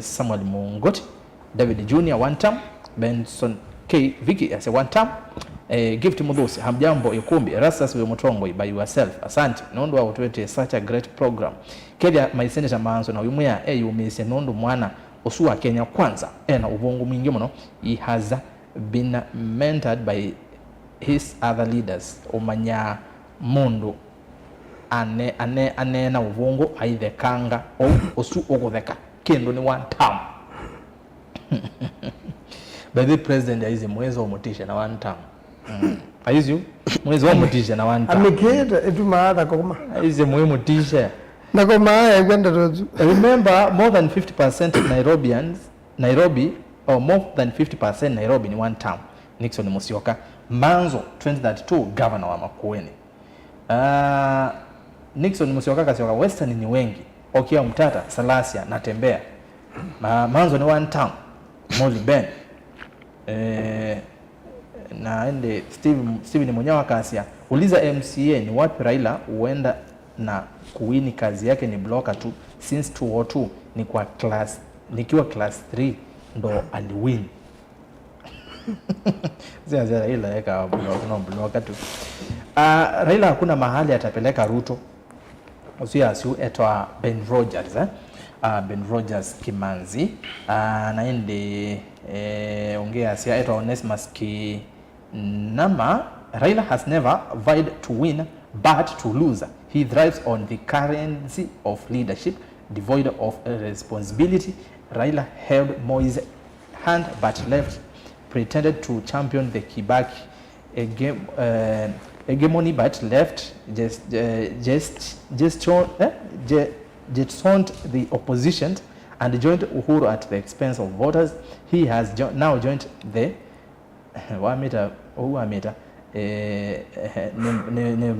Samuel Mungoti, David Jr. one term, Benson K Vicky as a one time gift Mudusi hamjambo ikumbi Rasas we Mutongwe by yourself asante nondo wa utwete such a great program kedia my senator manzo na uyumya yumise nondo mwana osuwa Kenya kwanza na ubongo mwingi muno he has been mentored by his other leaders umanya mundu ane na ubongo aithe kanga osu ogotheka kendo ni one time by the president is mwezo mutisha na one time aizu mwezo mutisha na one time amiketa etumaada koma aize mwe mutisha na koma ya kwenda rozu. Remember more than 50% Nairobi or more than 50% Nairobi ni one term. Nixon Musyoka Manzo 2032 governor wa Makueni. Nixon Musyoka kasioka Western ni wengi. Okia Mtata, Salasia na Tembea. Manzo ni one term. Moli Ben. Na ende Steve ni Munyawa Kasia. Uliza MCA ni wapi Raila uenda na kuwini kazi yake ni blocker tu since 2002 ni kwa nikiwa class 3 ndo aliwin. Zia Raila yeka blocker tu. Raila hakuna mahali atapeleka Ruto. Usia asiu etwa Ben Rogers Ben Rogers Kimanzi na ende ongea sia etwa Onesmus Kinama. Raila has never vied to win but to lose. He thrives on the currency of leadership devoid of responsibility. Raila held Moi's hand but left, pretended to champion the Kibaki hegemony but left, jettisoned the opposition and joined Uhuru at the expense of voters. He has now joined the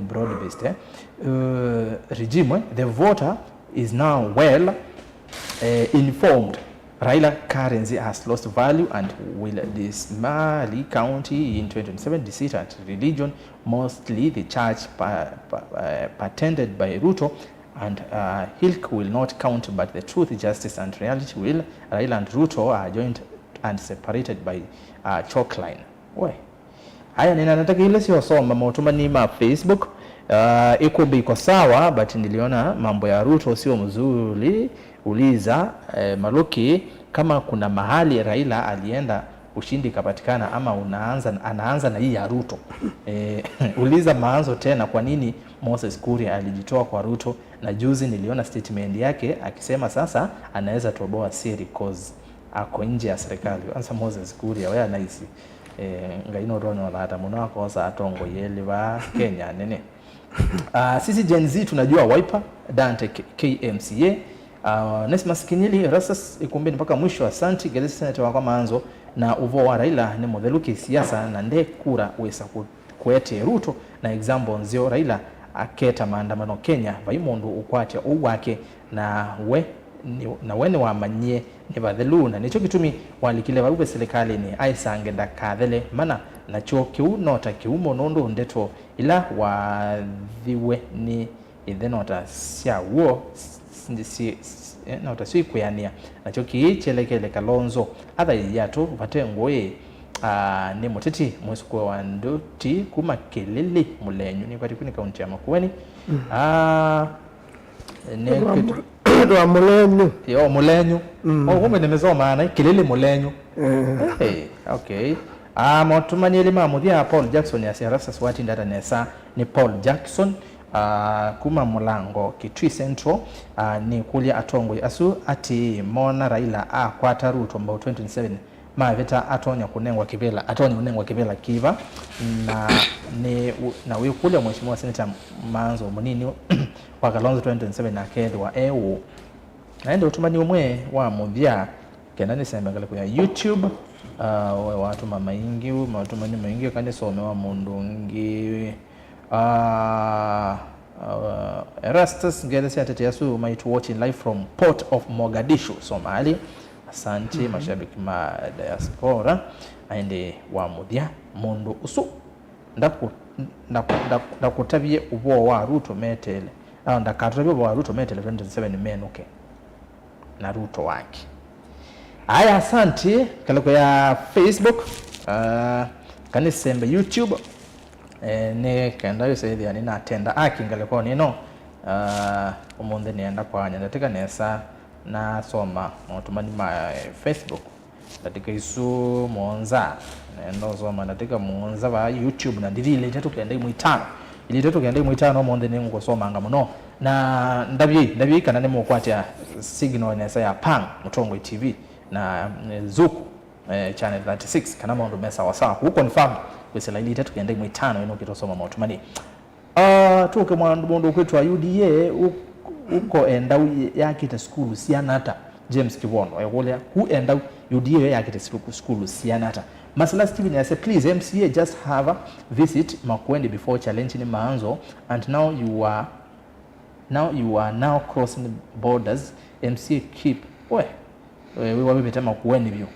broad-based regime. The voter is now well informed. Raila currency has lost value and will dismally county in 2027 deceit at religion, mostly the church patented by Ruto, and Hilk will not count, but the truth, justice and reality will. Raila and Ruto are joined and separated by chalk line. Why? Haya ninataka ile sio soma motuma ni ma Facebook iko sawa but niliona mambo ya Ruto sio mzuri. Uliza Maluki kama kuna mahali Raila alienda ushindi kapatikana ama anaanza na hii ya Ruto. Uliza maanzo tena kwa nini Moses Kuria alijitoa kwa Ruto, na juzi niliona statement yake akisema sasa anaweza toboa siri cause ako nje ya serikali. Ansa Moses Kuria wewe anaisi ngaino rono hata muno akosa atongo yeli ba Kenya nene. Sisi Gen Z tunajua Wiper Dante KMCA Nesmas Kinyili Rasas ikumbeni mpaka mwisho. Asante Gelesi Senator wa kwa manzo na uvo wa Raila ni modheluki siasa na nde kura wesa kwete Ruto na example nzio Raila aketa maandamano Kenya vaimondo ukwatia uwake na wene wa manye ni badhelu na nicho kitumi walikile barube serikali ni aisange ndakathele mana na cho kiu nota kiumo nondo ndeto ila wathiwe ni ithenota sia uo nota sui kuyania na cho kiichelekele Kalonzo atha yato vatengoe ni muteti mwisuko wa Nduti kuma Kelele Mulenyu ni patikuni kaunti ya Makueni. Wa Mulenyu. Yo Mulenyu. Kumbe nimesoma na Kelele Mulenyu. Okay. Motumanyeli mamuthia Paul Jackson ya Siarasa Swati ndata nesa ni Paul Jackson kuma Mulango Kitui Central ni kulia Atongwe asu ati mona Raila kwata Ruto mbao 2027 maveta atonya kunengwa kivela kiva na wikulia mheshimiwa Senator Manzo Munini wa Kalonzo 2027 na kedwa naende utumani umwe wa muthia kenani sembangale kwa YouTube watu mamaingi matumani maingi kandi some wa mundungi Erastus Gelesi Ateteyasu might watching live from Port of Mogadishu, Somalia. Asante mashabiki ma diaspora aende wa muthia mundu usu ndakutabie ubo wa Ruto metele ndakatabie ubo wa Ruto metele 27 menuke na Ruto wake. Haya, asante kaloko ya Facebook kanisembe YouTube ne kenda yose thia ni natenda akingale kwa nino umunthe nienda kwanya ndatika nesa na soma motumani ma Facebook ndatika isu monza nendo soma ndatika monza ba YouTube na ndiri ile tetu kenda imwitano ile tetu kenda imwitano umunthe ni ngosoma nga muno na ndabye kana nemo kwatya signal nesa ya Pang Mutongo TV na Zuku channel 36 kana mondo mesa wasa ku confirm kwesela ile tetu kenda imwitano ino kitosoma motumani tuke mwandu kwetu wa UDA uko enda yakite skulu sianata James Kibondo ayolea who enda UDA yakite skulu sianata Masala Steven I say please MCA just have a visit Makwende before challenging Maanzo and now you are now crossing borders MCA keep we wabeta Makwende view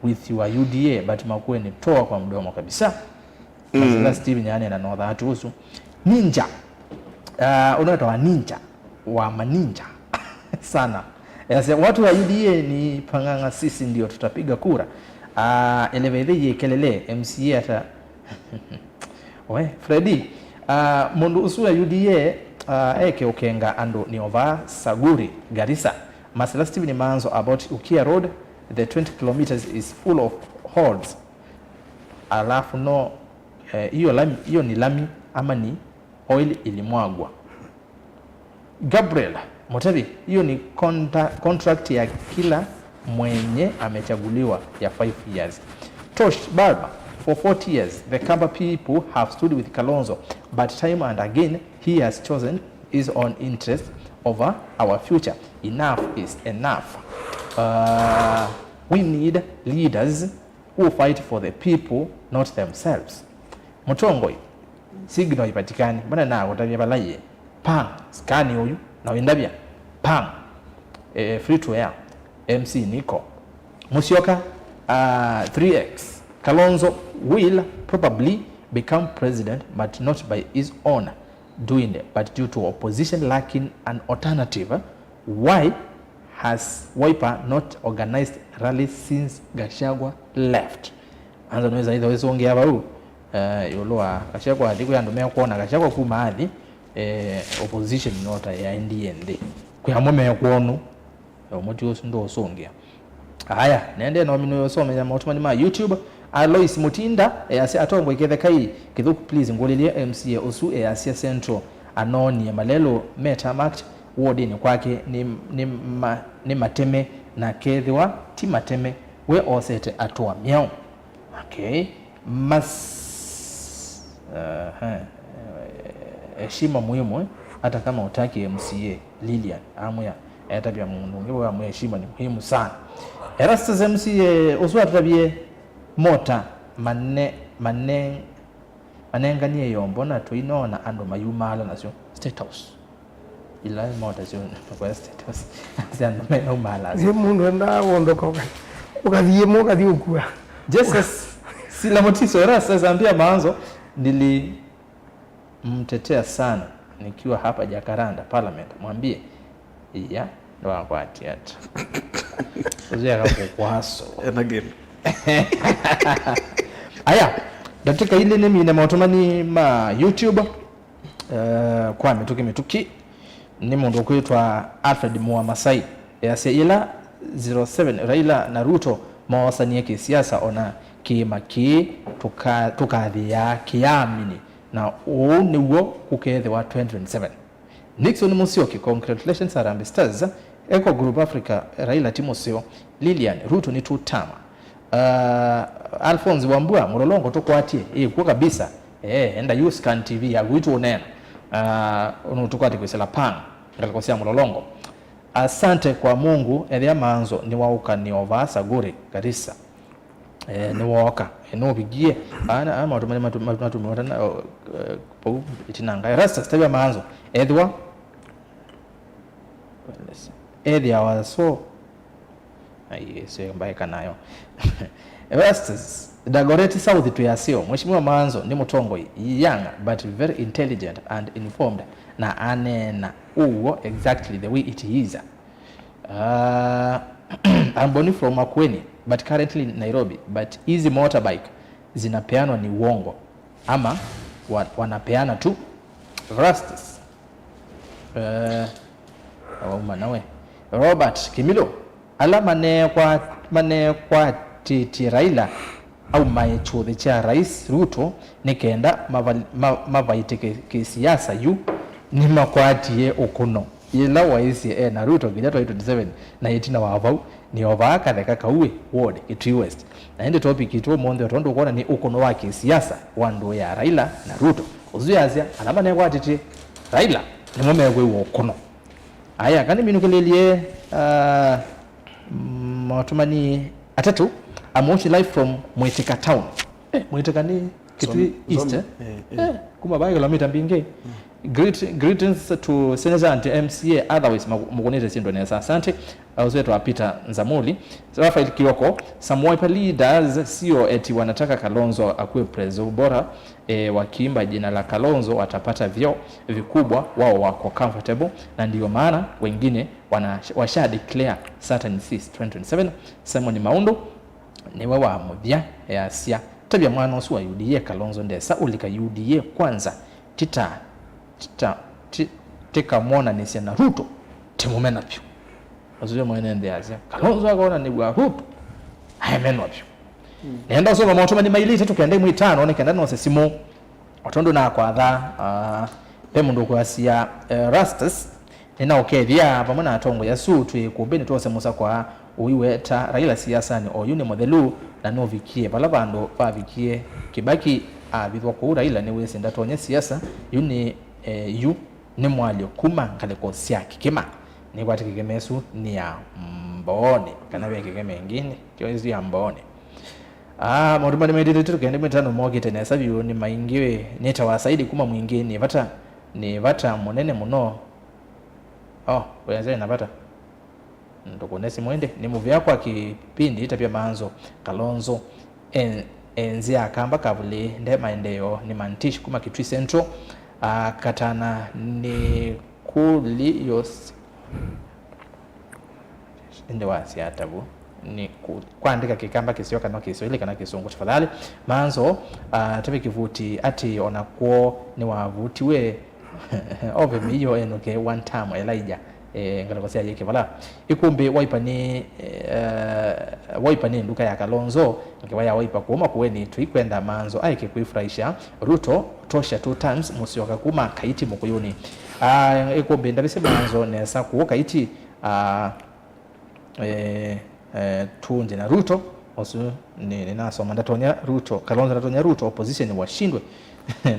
with your UDA but Makwende toa kwa mdomo kabisa. Masala Steven yani na know that also ninja unaitwa wa ninja wa maninja sana yase watu wa UDA ni panganga sisi ndio tutapiga kura eleveze kelele MCA ata we Freddy mundu usu wa UDA eke ukenga ando ni ova Saguri Garissa Masala Steven Manzo about Ukia Road the 20 kilometers is full of holes alafu no hiyo ni lami ama ni oil ilimwagwa. Gabriel Motabi hiyo ni contract ya kila mwenye amechaguliwa ya 5 years. Tosh Barba for 40 years the Kamba people have stood with Kalonzo but time and again he has chosen his own interest over our future. Enough is enough. We need leaders who fight for the people not themselves. Mutongoi signal ipatikani bana na utabia balaye Pang skani huyu na wendabia Pang free to air MC Nico Musyoka 3x Kalonzo will probably become president but not by his own doing but due to opposition lacking an alternative. Why has Wiper not organized rally since Gachagua left? Anza nweza hizo wesonge hapa huu yoloa Gachagua adiku yandomea kuona Gachagua ku mahali opposition nota ya NDND kwa mweme ya kuonu umuti yosu ndo osongea haya nende na mino yosome ya mautumani ma YouTube Alois Mutinda ase atombo ikethe kai kithuku please ngolilie MCA osu Asia Central anoni ya malelo Metamact wodi ni kwake ni mateme na kethiwa ti mateme we osete atwa miao okay heshima muhimu hata kama utaki MCA Lilian amya etabia mundu ngewe amya heshima ni muhimu sana. Erastus MCA oswa tabie mota manenganie yombo na tuinona ando mayumala nasyo State House ila mota sio kwa State House asiando mena umala zi mundu enda wondoka ukadhiye moka ukua Jesus sila motiso Erastus ambia Maanzo ndili mtetea sana nikiwa hapa Jakaranda Parliament mwambie iya ndo wakwati hata uzia hapo kwaso and again aya datika ile nemi na mautumani ma YouTube kwa mituki ni mundu kwitwa Alfred Mua Masai yase ila 07 Raila na Ruto mawasanie kisiasa ona kimaki tukathia kiamini na niwo kukethe wa 2027. Nixon Musyoki congratulations Harambee Stars Eco Group Africa Raila Timoseo Lilian Ruto ni tutama Alphonse Wambua mulolongo tokwatie kwa kabisa enda Uscan TV agwitu onena unutukwati kwesela Pang ngalikosea mulolongo asante kwa Mungu ya Maanzo ni wauka ni ova Saguri Garissa ni wauka no bigie ana ama matumana po itinanga Erastus tabia Maanzo edwa waso sio mbaya kanayo Erastus Dagoretti South to yasio Mheshimiwa Maanzo ni Mutongoi young but very intelligent and informed na anena uwo exactly the way it is. I'm born from Makueni but currently in Nairobi but easy motorbike zinapeanwa ni uongo ama wanapeana tu Rastus. Nawe Robert Kimilo ala mane kwa titi Raila au maechuthi cha Rais Ruto nikenda mavaite kisiasa yu ni makwatie ukuno ila waisi na Ruto gidato 27 na itina wavau ni ovaka theka kauwe ward Kitui West na ende topic itu monde rondo kuona ni ukuno wa kisiasa wandu ya Raila na Ruto uzuyaza alama ne kwa titi Raila ni mume gwe ukuno aya kani minukelelie matumani atatu I'm watching live from Mwitika town. Mwitika ni Kitui East. Kuma bayo kilomita mbinge. Greetings to Senator and MCA otherwise mugonete sindo nesa. Asante. Auzetu apita Nzamuli. Rafael Kioko, some wiper leaders sio eti wanataka Kalonzo akuwe prezo bora wakiimba jina la Kalonzo watapata vyo vikubwa wao wako comfortable na ndio maana wengine washa declare certain 2027. Simon Maundo niwe wa mubya ya sia tabia mwana osu wa UDA Kalonzo ndesa ulika UDA kwanza tika mwona nisi na Ruto timumena pyo wazuyo mwene ndeazia Kalonzo akona ni wa Ruto hayamenwa pyo nenda soma mautuma ni mailite tukende mwitano nekenda no sesimo otondo na kwa dha pemundu kwa sia Rastus nina okethia pamona atongo ya su twikubeni twose musa kwa uiweta Raila siasa ni oyune modelu na no vikie bala bando bavikie Kibaki abithwa ku Raila ni wese ndatonya siasa yuni yu ni mwalio kuma kaleko siaki kima ni kwati kigemesu ni ya mbone kana bya kigeme ngine kyozi ya mbone modumani medite tukende mitano mogete na sabiyo ni maingiwe neta wasaidi kuma mwingine ni vata monene muno wewe napata ndokonesi mwende ni movie yako akipindi itapia manzo Kalonzo enzi akamba kavule nde maendeleo ni mantish kuma Kitui Central katana ni kuli yos ende wasi atabu ni kuandika kikamba kisio kana Kiswahili kana Kisungu tafadhali manzo tabi kivuti ati onakuo ni wavuti we ove miyo enoke one time Elijah ngalakosia yeke bala ikumbe waipani nduka ya Kalonzo ngewaya waipa kuoma kuweni tuikwenda manzo aike kuifurahisha Ruto tosha 2 times musioka kuma kaiti mukuyuni ikumbe ndabise manzo nesa kuo kaiti tunje na Ruto osu ni nasoma ndatonya Ruto Kalonzo ndatonya Ruto opposition washindwe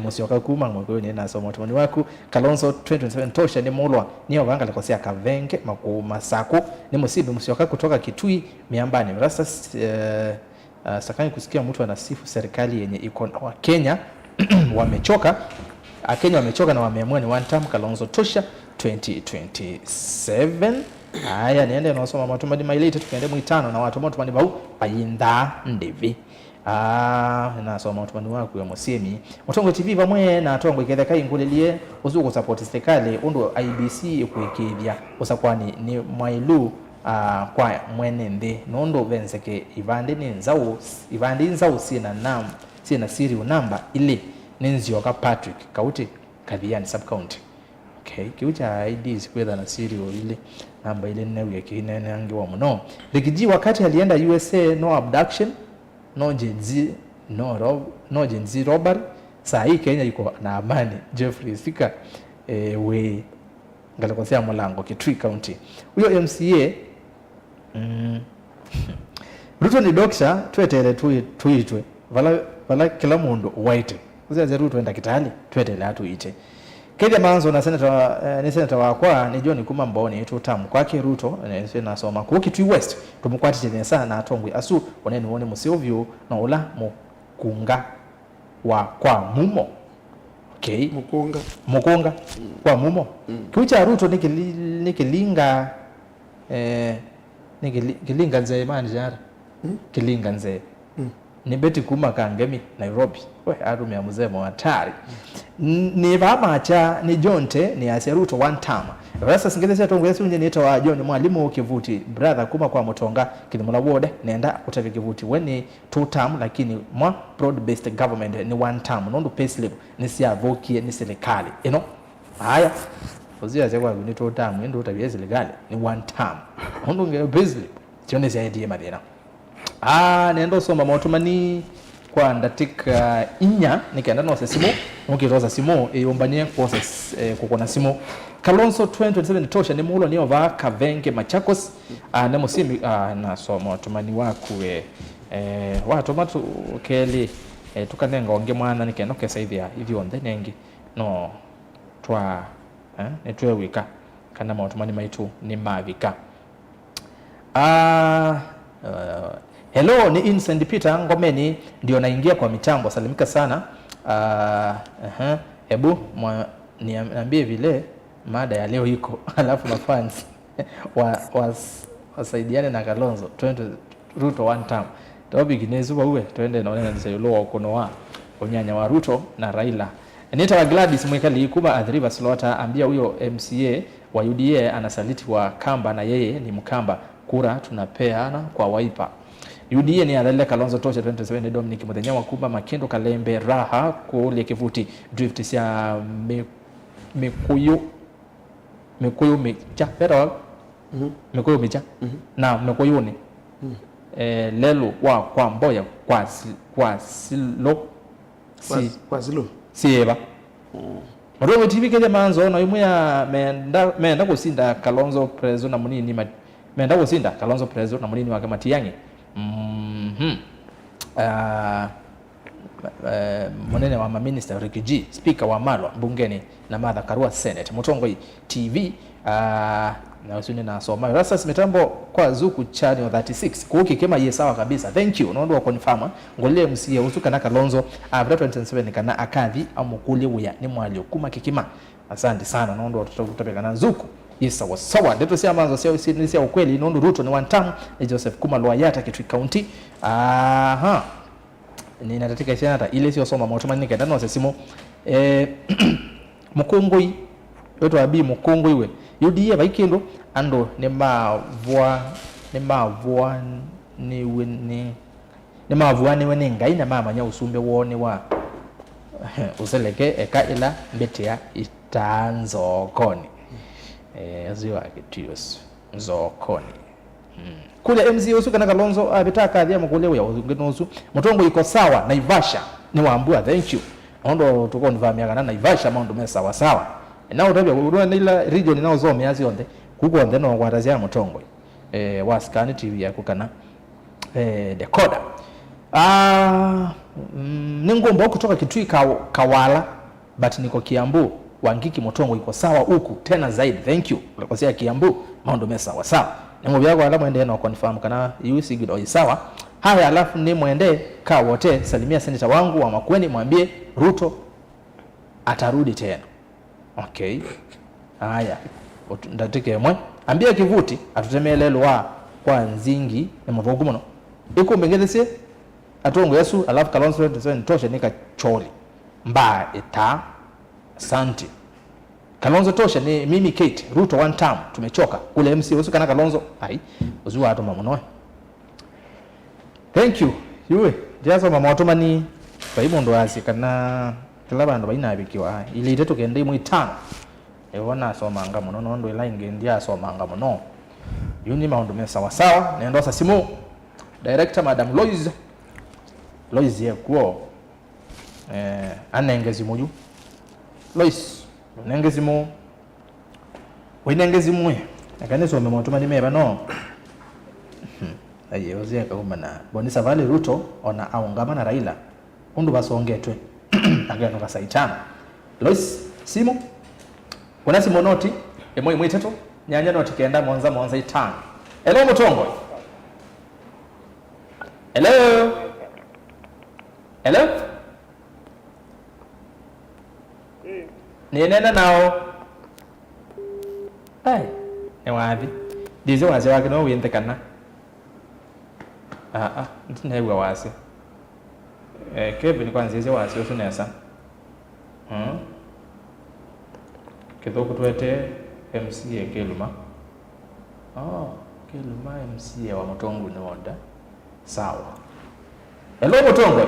musioka kuma mukuyuni nasoma tumani waku Kalonzo 2027 tosha ni mulwa niyo vanga likosea Kavenge makuma sako ni musibe musioka kutoka Kitui miambani rasa sakani kusikia mtu anasifu serikali yenye iko wa Kenya wamechoka Kenya wamechoka na wameamua ni one time Kalonzo tosha 2027 haya niende nasoma matumani mailete tukaende mwitano na watu matumani bau ayinda ndivi nasoma matumani wako ya Musemi Mutongo TV bamwe na atongo iketheka ingulilie uzuko support serikali undo IBC kuikithia usakwani ni mwailu kwa mwenende nondo venzeke ivandi nzau sina serial number ile nenzioka Patrick Kauti Kathiani sub county okay kiucha IDs kwenda na serial ile namba ile nnewe kinene ange wa muno Rigiji wakati alienda USA no abduction no jenzi no jenzi robbery saa hii Kenya iko na amani Jeffrey Sika we ngalakosea Mulango Kitui County huyo MCA Ruto ni doctor twetere tuitwe vala kila mundu waite uzaze Ruto enda kitali twetere atuite Kenya manzo na senator wakwa ni John Kuma Mboni itu tamu kwake Ruto nasoma ku Kitui West tumukwati nesa na atongwe asu onene wone musovyo na ola mukunga wa kwa mumo okay mukunga kwa mumo kucha Ruto nikilinga nikilinga nze manjara kilinga nze ni beti kuma kangemi Nairobi we arumia mzee mwatari ni vamacha ni jonte ni aseruto one time rasa singeze sia tongo yesu nyenita wa John mwalimu kivuti brother kuma kwa Mutonga kilimula wode nenda utavi kivuti weni two term lakini mwa broad based government ni one term nondo payslip ni sia vokie ni serikali haya ozia zekwa ni two term ndo utavi serikali ni one term nondo nge payslip tione sia idea madena nendo soma motumani kwa ndatika inya nikaenda no sesimo mukitoza simo eyombanie process kukona simo Kalonzo 2027 tosha ni mulo niyo va Kavenge Machakos na musimi na somo tumani wakuwe watomatu keli tukanenga onge mwana nikeno kesa hivi onde nengi no twa netwe wika kana matumani maitu ni mavika hello ni Innocent Peter Ngomeni ndio naingia kwa mitambo salimika sana hebu niambie vile mada ya leo iko alafu mafans wasaidiane na Kalonzo 20 Ruto one time topic inezuba uwe twende naona nisayulo ukono wa unyanya wa Ruto na Raila Nita wa Gladys Mwekali kuma Adriva Slota ambia huyo MCA wa UDA anasaliti wa Kamba na yeye ni Mkamba kura tunapeana kwa Wiper UDA ni Raila Kalonzo tosha 27 Dominic Muthenya Kumba Makendo Kalembe Raha kule kivuti drift sia Mekuyu micha pero Mekuyu micha na Mekuyu ni lelu wa kwa mboya kwa silo sieba Mrogo TV keje manzo na yumuya meenda kusinda Kalonzo prezo na munini meenda kusinda Kalonzo prezo na munini wake Matiang'i monene wa minister Ricky G speaker wa Malwa bungeni na Martha Karua Senate Mutongo TV na usuni na soma rasa mitambo kwa Zuku channel 36 kuki kema ye sawa kabisa thank you nondo wa confirm ngolile msiye usuka na Kalonzo after 2027 kana akadhi amukuli uya ni mwali kuma kikima asante sana nondo tutapeka na Zuku Isa was sawa ndeto sia manzo sia ukweli nondo Ruto ni one time ni Joseph Kuma Lwayata Kitui County ni natatika isia hata ile sio soma motuma nika ndano sesimo mukungui wetu abi mukungui we UDA baikendo ando ni mavua ni wene ngai na mama nya usumbe wone wa useleke eka ila mbetea itanzo koni aziwa kitios nzokoni kule MCA usuka na Kalonzo abitaka adhia mukule ya ngenozu Mutongo iko sawa Naivasha ni waambua thank you ondo tuko nivamia kana Naivasha maundu mesa sawa na utabia urua nila region nao zo miazi onde kuko onde no kwatazia Mutongo waskani TV ya kukana decoder ningombo kutoka Kitui Kawala but niko Kiambu Wangiki Mutongo iko sawa huku tena zaidi thank you kwa Kiambu maundu mesa sawa Nemo byako ala mwende na confirm kana yusi gido sawa haya alafu ni mwende ka wote salimia senator wangu wa Makueni mwambie Ruto atarudi tena okay haya ndatike mwe ambia kivuti atutemelelo wa kwa nzingi na mvogo muno iko mbengeze atongo Yesu alafu Kalonzo tosha nika chori mba eta santi Kalonzo tosha ni mimi Kate Ruto one time tumechoka kule MC usuka na Kalonzo uzua ato mamuno thank you yuwe jaza mama otomani baimondo asikana kilaba ndo baina abikiwa ile iteto kende mu 5 ebona soma ngamo no ndo line ngendia soma ngamo no yuni maundu mesa sawa nendo sasimo director madam Loise yekuo anengezi muju Loise nengezimo wenengezimo akaniso memotuma ni meba no aye ozia kagoma na Bonisa Valley Ruto ona aungama na Raila undu basongetwe agano kasaitana Lois simu kuna simu noti emoi mwiteto nyanya noti kenda monza 5 hello Mutongo hello Nena nao ni wapi dizo wazi wake no wente kana ntinewa wasi Kevin kwanza hizo wasi usunesa kithuku twete MCA Kiluma. Kiluma MCA wa Mutongu ni oda. Sawa. Hello Mutongo.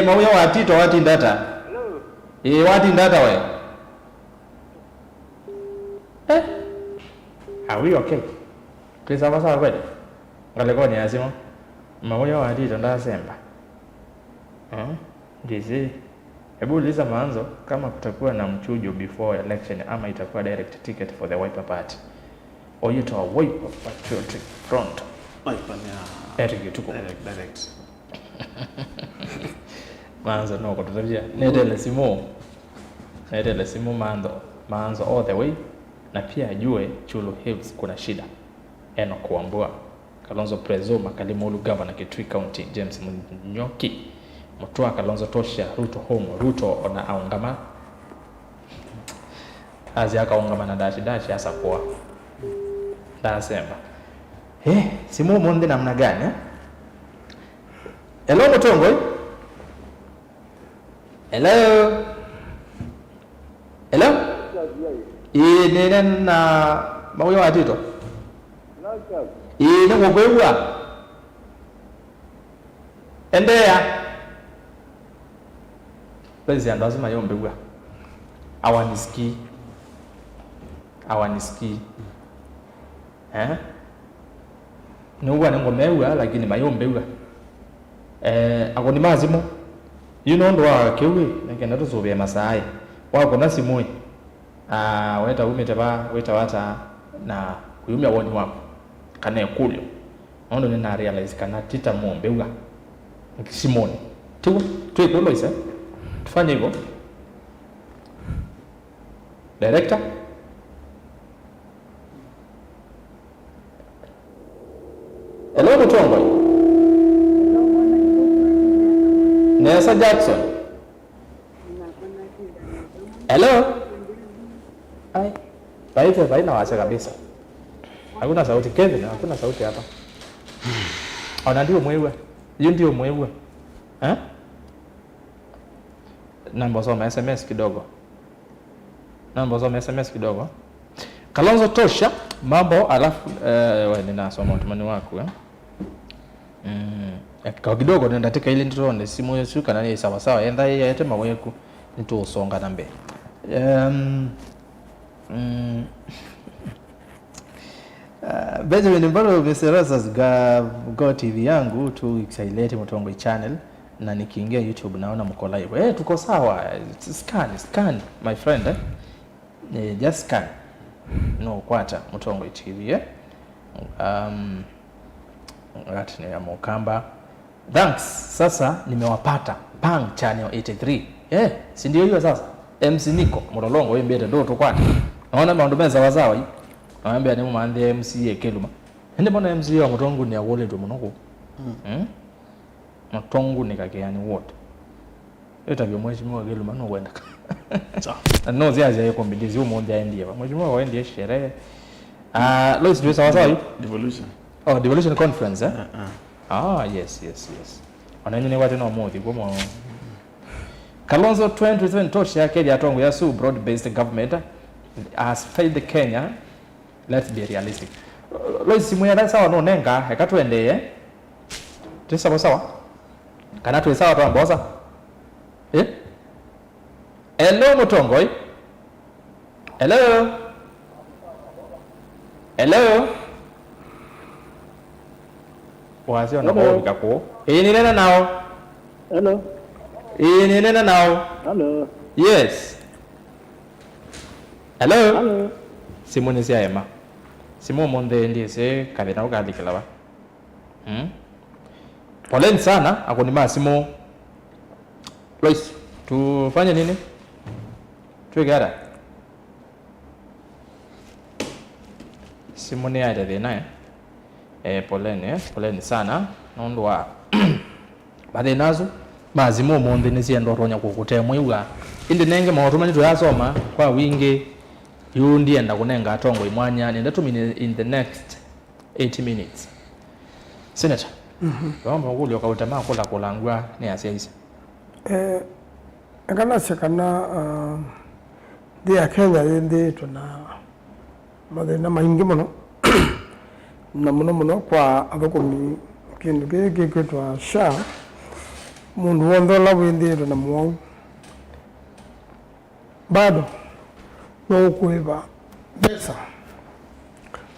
Mauya watito wati ndata. Hello. Wati ndata we. Are we okay? Kisa sawa kweli? Ngaleko ni asimo. Mauya watito ndasemba. Ndizi. Hebu uliza mwanzo kama kutakuwa na mchujo before election ama itakuwa direct ticket for the Wiper Party. Oyito wa Wiper Patriotic Front. Wiper ya Eric tuko direct. Manzo no kutotavia. Nedele simu manzo all the way na pia ajue Chulu Hills kuna shida. Eno kuambua Kalonzo Prezoma Kalimolu Governor Kitui County James Munyoki Mutua Kalonzo Tosha Ruto home Ruto ona aungama azi akaungama na dashi hasa kwa ndasemba simu monde namna gani Hello Mutongo Hello nene na mauyo watito nene ngokwewa endea President lazima yombewa awaniski nuwa ngomewa lakini mayombewa akoni mazimo ndo wa kewe nakenda tuzobya masai wako na simoi weta umetaba weta wata na kuyumya woni wako kana kulyo ndo nina realize kana tita mombewa simoni tu kuloisa tufanye hivyo director Hello Mutongo Nessa Jackson Hello Baina wasa kabisa hakuna sauti Kevin hakuna sauti hapa ndio mwewe hiyo ndio mwewe namba soma SMS kidogo Kalonzo Tosha mambo alafu wewe ninasoma mtumani wako kwa kidogo nenda tika ile ndone simu yesu kana ni sawa enda yete maweku nitusonga na mbele Benjamin Mbaro Mr. Go TV yangu tu excited Mutongo channel na nikiingia YouTube naona mko live. Tuko sawa. Scan my friend just scan. No kwata Mutongo TV Rat ni Mukamba. Thanks. Sasa nimewapata Pang channel 83. Si ndio hiyo sasa? MC Niko Mlolongo wewe mbele ndo tukwata. Naona maondomeza wazawa hii. Naambia ni mwande MCA Kiluma. Ende mbona MCA wa Mutongo ni awole ndo mnoko. Mutongo ni kakeani wote. Yote byo mheshimiwa Kiluma no kwenda. Sawa. No ziazi ya kombidizi umonde aendie. Mheshimiwa waendie sherehe. Lois ndio sawa sawa. Devolution. Devolution conference yes. Wananyine wate no modi kwa Kalonzo 2020 Tosha yake ya tongo ya su broad based government has failed Kenya. Let's be realistic. Lois simu ya sawa no nenga hekatwendeye. Tisa sawa. Kana tu sawa tu mbosa. Hello Mutongo. Hello. Wazio na kwa kwa. Ni nena nao. Hello. Ni nena nao. Hello. Yes. Hello. Hello. Simone Siaema. Simo monde ndiye se kadena ukadikala ba. Poleni sana akonima Simo. Lois, tufanye nini? Tuigara. Simone aide naye. Poleni sana nondwa bade nazo mazimo monde nisiendo ronya kukutemwe uga indi nenge maotumani tuyasoma kwa wingi yundi enda kunenga atongo imwanya nenda tumine in the next 80 minutes Senator wamba nguli okautama kola kolangwa ne asiaisa kana sekana ya Kenya yindi tuna mathina maingi muno na muno kwa athukumi kindu giki kwitwa SHA mundu wonthe la windi na mwau bado no kuiva pesa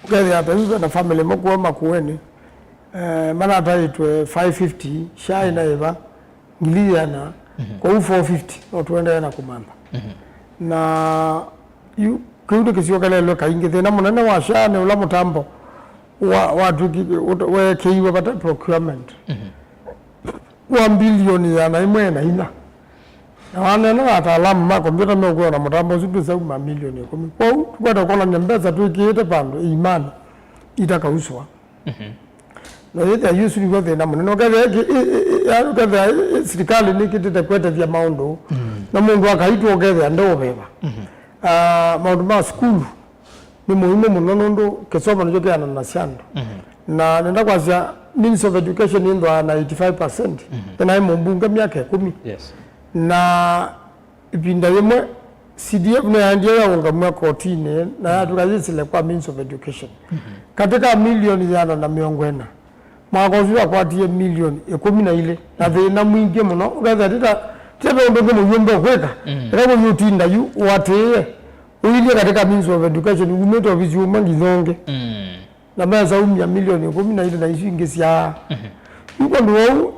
ukethia pesa na family moko makueni mana taitwe 550 SHA inaiva ngiliana kwa 450 no tuende na kumamba na kiundo kisiokelelo kaingi thina munene wa SHA ni ula mutambo watu wekiiwe bata procurement wa bilioni ya na imwe na ina na wanene wataalamu ma kompyuta mekuwa na mutambo zipisa uma milioni 10 kwa hiyo tukwenda kuona nyembeza tu ikiite pando imani itakauswa na yete yusuri kwa thina munene kadha serikali nikitete kwete vya maundu na mundu akaitwa okethia ndobeba maundu ma school ni muhimu muno nundu kisoma nicho kiana na ciana na nenda kwazia Ministry of Education indwa na 85% tena mbunge miaka 10 yes na ibinda yemwe CDF na yandia ya ungamwa kotini na tukazisile kwa Ministry of Education katika milioni yana na miongwena mwakozwa kwa tie milioni 12 na thina mwingi muno ugatha tete ndo muyumbe kweka rabo yutinda yu wate uilie katika Ministry of Education umeto ofisi umangi zonge na meza milioni 12 na isu ingesia yuko ndo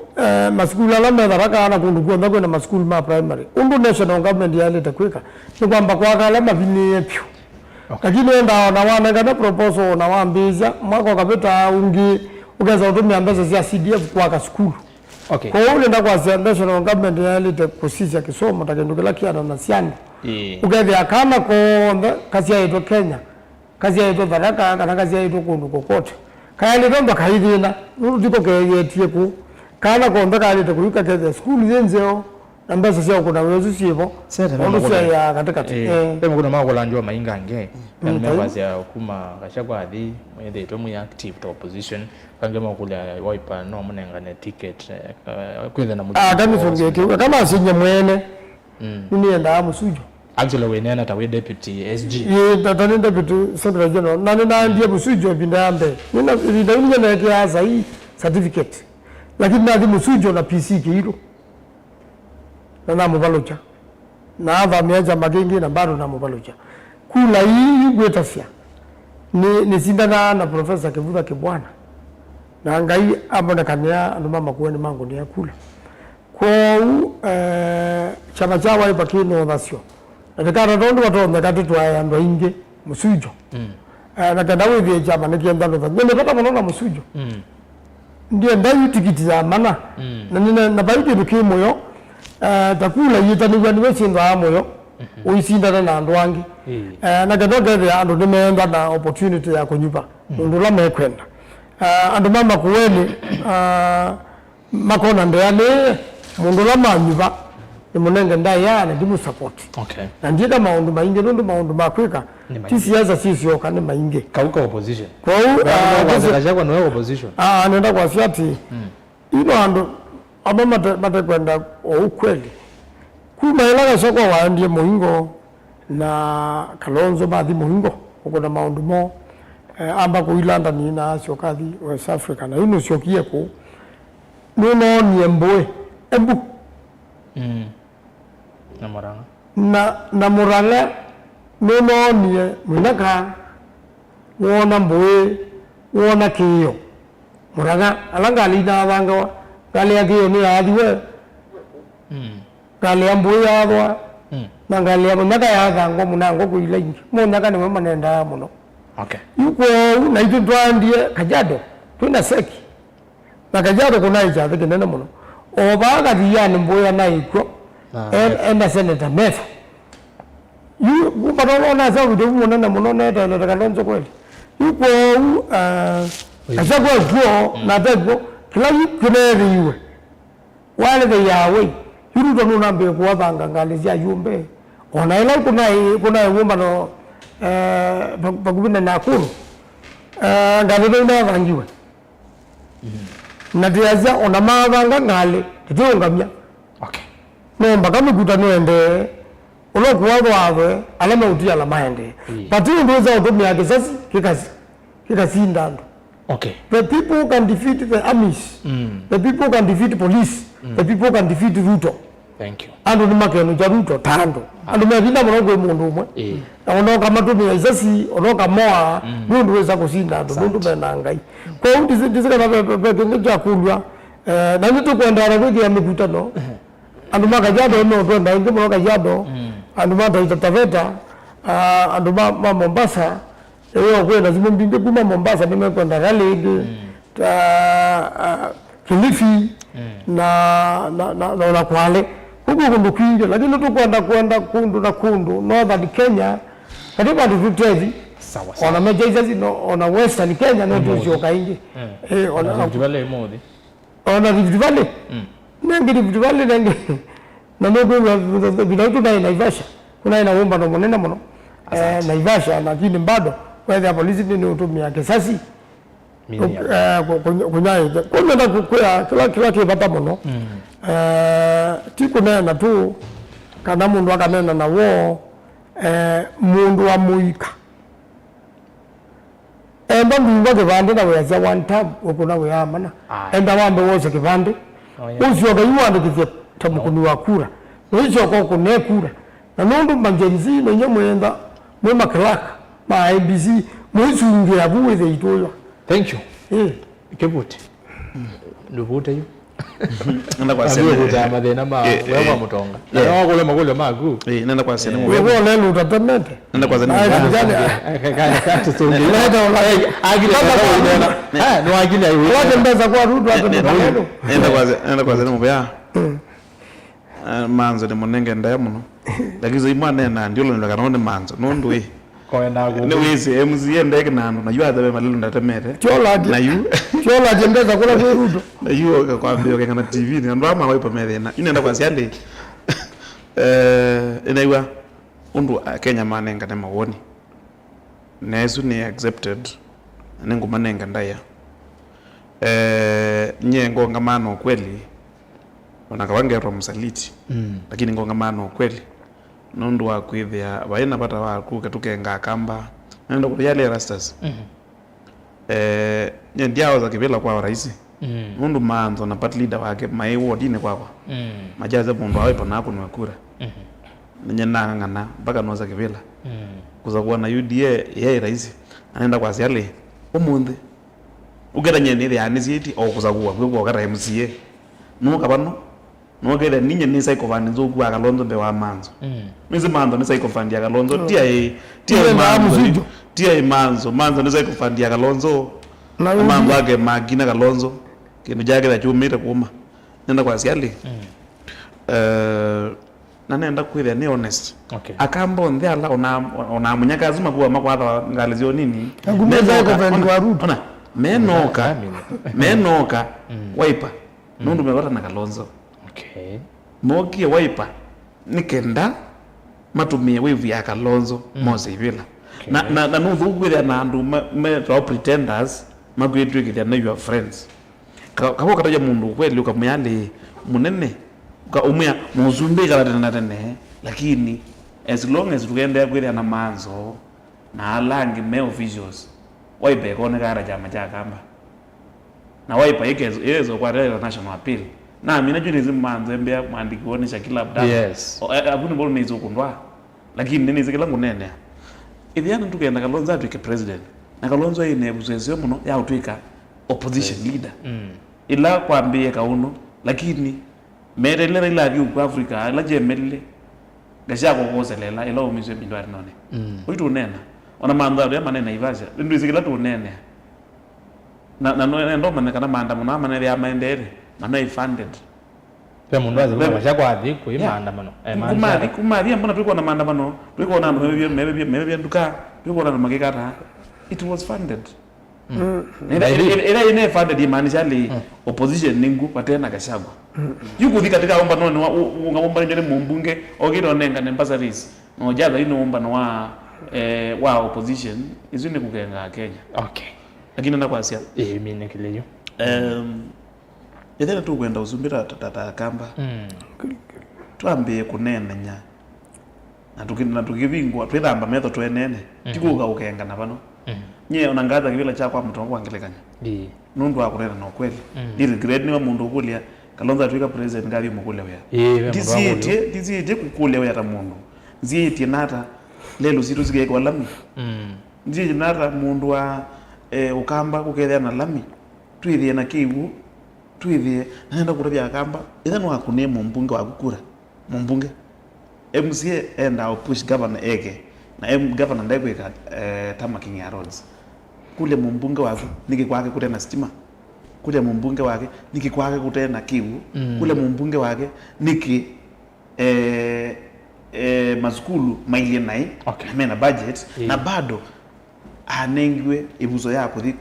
maskuli ala metharaka na kundu kuonda kwena maskuli ma primary undu national government yaleta kweka ni kwamba kwa kala mavini yepyo lakini enda na wana kana proposal na wambiza mwako kapita ungi ukeza utumia mbeza za CDF kwa ka school okay kwa hiyo nenda kwa national government yaleta kusisha kisomo takendukela kiana na siani ukethia kama konda kazi yetu Kenya kazi yetu Tharaka kana kazi yetu kundu kokote kaya ndomba kaithina nurutiko keyetie ku kana konda kali takuruka kethia school yenzeo na mbesa cia kuna wezo cibo ondo cia ya katikati pema kuna mako lanjwa mainga nge na mbazi ya kuma kashakwa athi mwende tomu ya active to opposition kangema kula Wiper no munengane ticket kwenda na muji kama songeke kama asinya mwene nienda musujo actually we nena tawe deputy SG tatani deputy central general na ndiye musujo bindambe nina nina yake hasa hii certificate lakini na musujo na PC kiro na mubalocha na ava miaja magengi na bado na mubalocha kula hii gwetafia ni sindana na professor Kivuva Kibwana na ngai abona kanya ndo mama kuoni mangu ni yakula kwa chama cha Wiper kino nasio ndikara ndo watu ndakatwa ya ndo inge musujo na kadawe vya chama nikienda ndo nimepata mwana musujo ndio ndai tikiti za mana na nina na baiti bikimoyo takula yitaniwa niwe sinda amoyo uisinda na andu wangi na kadoge ya andu nimeenda na opportunity ya kunyupa ndo la mekwenda andu mama kuweni makona ndeyane mundu la manyupa imunenge ndaya na dimu support okay na ndika maundu mainge ndo maundu makwika tisiasa sisi okane mainge kauka opposition kwa hiyo kashakwa no opposition nenda kwa siati ino andu amama mate kwenda ukweli kuma ilaga soko waandie muhingo na Kalonzo baadhi muhingo uko na maundu mo amba kuilanda ni na siokathi West Africa na ino siokie ku nuno niemboe embu na Murang'a nuno nie munaka wona mboe wona kiyo Murang'a alanga lina wangawa kale akiyo ni adhiwe kale amboe yadwa na kale munaka yadhango munango kuila ingi munaka ni mama nenda muno okay yuko na itu twandie Kajiado tuna seki na Kajiado kuna icha thike nene muno obaga diane mboya na iko enda senator Metha yu kubatolo na sawu de muno na muno na ta na Kalonzo kweli yuko asakwa kwa na tego kila yikere yiwe wale de yawe yuru ndo nambe kwa banga ngalizia yumbe ona ila kuna yumba no pakubina Nakuru ngalo na vangiwe na tiaza ona mavanga ngale titongamya okay no mbaka mikuta noende ulokuwa wawe alama utia la maende but you ndio za utumia kisasi kikasi ndando. Okay. The people who can defeat the armies, the people who can defeat police, the people who can defeat Ruto. Thank you. Andu ni makenu ja Ruto tando. Andu mebinda mwangu mundu umwe. Na onoka matumia isasi onoka moa mundu weza kusinda andu mundu bena ngai. Kwa hiyo ndizika na pepe kulwa na nitu kwenda rafiki ya mikutano. Andu makajado no kwenda ndio makajado. Andu mata Taveta, andu Mombasa. Eyo kwenda zimbinge kuma Mombasa nimekwenda Raleigh, Kilifi na Kwale. Huko kundu kingi lakini tukwenda kundu Northern Kenya katika tutezi sawa ona mejazi ona Western Kenya no tuzoka ingi ona Rift Valley modi ona Rift Valley nangi Rift Valley nangi na ndo binautu na Naivasha kuna inaomba ndo monena mono Naivasha lakini bado whether polisi ni utumia kisasi kunyaye kwenda kukua kila kipata mono tikunena tu kana mundu akanena na wo mundu wa muika enda ndumba kivande na weza one time ukuna weyamana enda wambe wose kivande usio kayuande kivye tamukuni wa kura usio kwa kunekura na nundu manjenzi menye mwenda mwema klaka ma IBC mwisungira buwe itoyo. Thank you. Kebuti ndubuta yu nenda kwa sema kutamade na ma wewe mutonga na wako magolo magu nenda kwa sema wewe lelo utatemete nenda kwa sema kati songi nenda wala agile nenda no agile hiyo wote mbeza kwa Ruto hata nenda kwa sema mbaya manzo ni munenge ndaya muno lakizo imwana na ndio ndo kanone manzo nondo kwenda go ne wese MCA ndeke nando na yuatha be malilo ndatemete na yu chola jembeza kula kwa Ruto na yu kwa mbio kana TV ni ndo ama waipa methena inenda kwa siande inaiwa undu Kenya manenga ne mawoni nesu ni accepted nengo manenga ndaya nyengo ngamano kweli wanakawangerwa msaliti lakini ngongamano kweli nundu wa kwithia baina bata wa kuke tukenga kamba nenda kuyale rastas nyendiao za kibela kwa rais nundu manzo na party leader wake mai wodine kwa majaza mundu awe pana kunwa kura nyena ngana mpaka noza kibela kuza kuona UDA yeye rais anaenda kwa siale umundi ugera nyene ya aniziti au kuza kuwa kwa kara MCA nuka bano nogere ninye ni psycho van nzoku akalonzo be wa manzo mizi manzo ni psycho fan ya kalonzo tia manzo ni psycho fan ya kalonzo manzo ake magina kalonzo kinu jake la chumira kuma nenda kwa siali na nenda kwithia ni honest akambo ndhala ona munyaka azuma kuwa makwatha ngalizio nini ona menoka waipa nundu mebata na kalonzo moki waipa nikenda matumie wevu ya kalonzo mose ivila na nuthu kwithia na andu me pretenders magwetwikithia na your friends kako kataja mundu kweli ukamuyali munene umya muzumbi kala tene lakini as long as tugenda kwithia na manzo na alangi me officials waipa kone kara chama cha kamba na waipa yezo kwa national appeal na mina juni zimanzo embea mwandiki kuonesha kila abdala yes abuni bolo nizo kundwa lakini nini zikila ngunene idhiana tukenda kalonzo atwike president na kalonzo ine buzezio muno ya utwika opposition leader ila kwambie kauno lakini merelera ila yu kwa Africa la jemelle gasha kokozelela ila umiswe bindwari none uitu nena ona mandhari ya manena ivasha ndio zikila tu nene na ndo manekana maandamano ama ya maendere mana funded pia mundu azima chakwa adhiku maandamano kumari mbona tulikuwa na maandamano tulikuwa na mebe nduka tulikuwa na magekata it was funded ina funded imaanisha li opposition ningu patena Gachagua yuko thika katika omba no ngomba njene mumbunge ogiro nenga nembasaris no jadha ino omba no wa opposition izuni kukenga Kenya lakini na kwa sia mimi nikileyo yethera tu kwenda uzumbira tata kamba tuambie kunene nya na tukivingwa twithamba metho twenene tikuga ukenga na bano nye ona ngatha kivila cha kwa mtongo wangelekanya nundu wa kurera na kweli ili grade ni wa mundu kulia Kalonzo twika president ngathi mukule wea tiziete kukule wea ta mundu ziete nata lelo zitu zige kwa lami nzi nata mundu wa ukamba kukethea na lami twithie na kiwu twithie naenda kurabia akamba itha no akune mumbunge wa gukura mumbunge MCA enda push governor eke na governor ndaigwika tama King Roads kule mumbunge wake niki kwake kute na stima kule mumbunge wake niki kwake kute na kiwu kule mumbunge wake niki mazukulu maili nai amena budget na bado anengwe ibuzo yako thi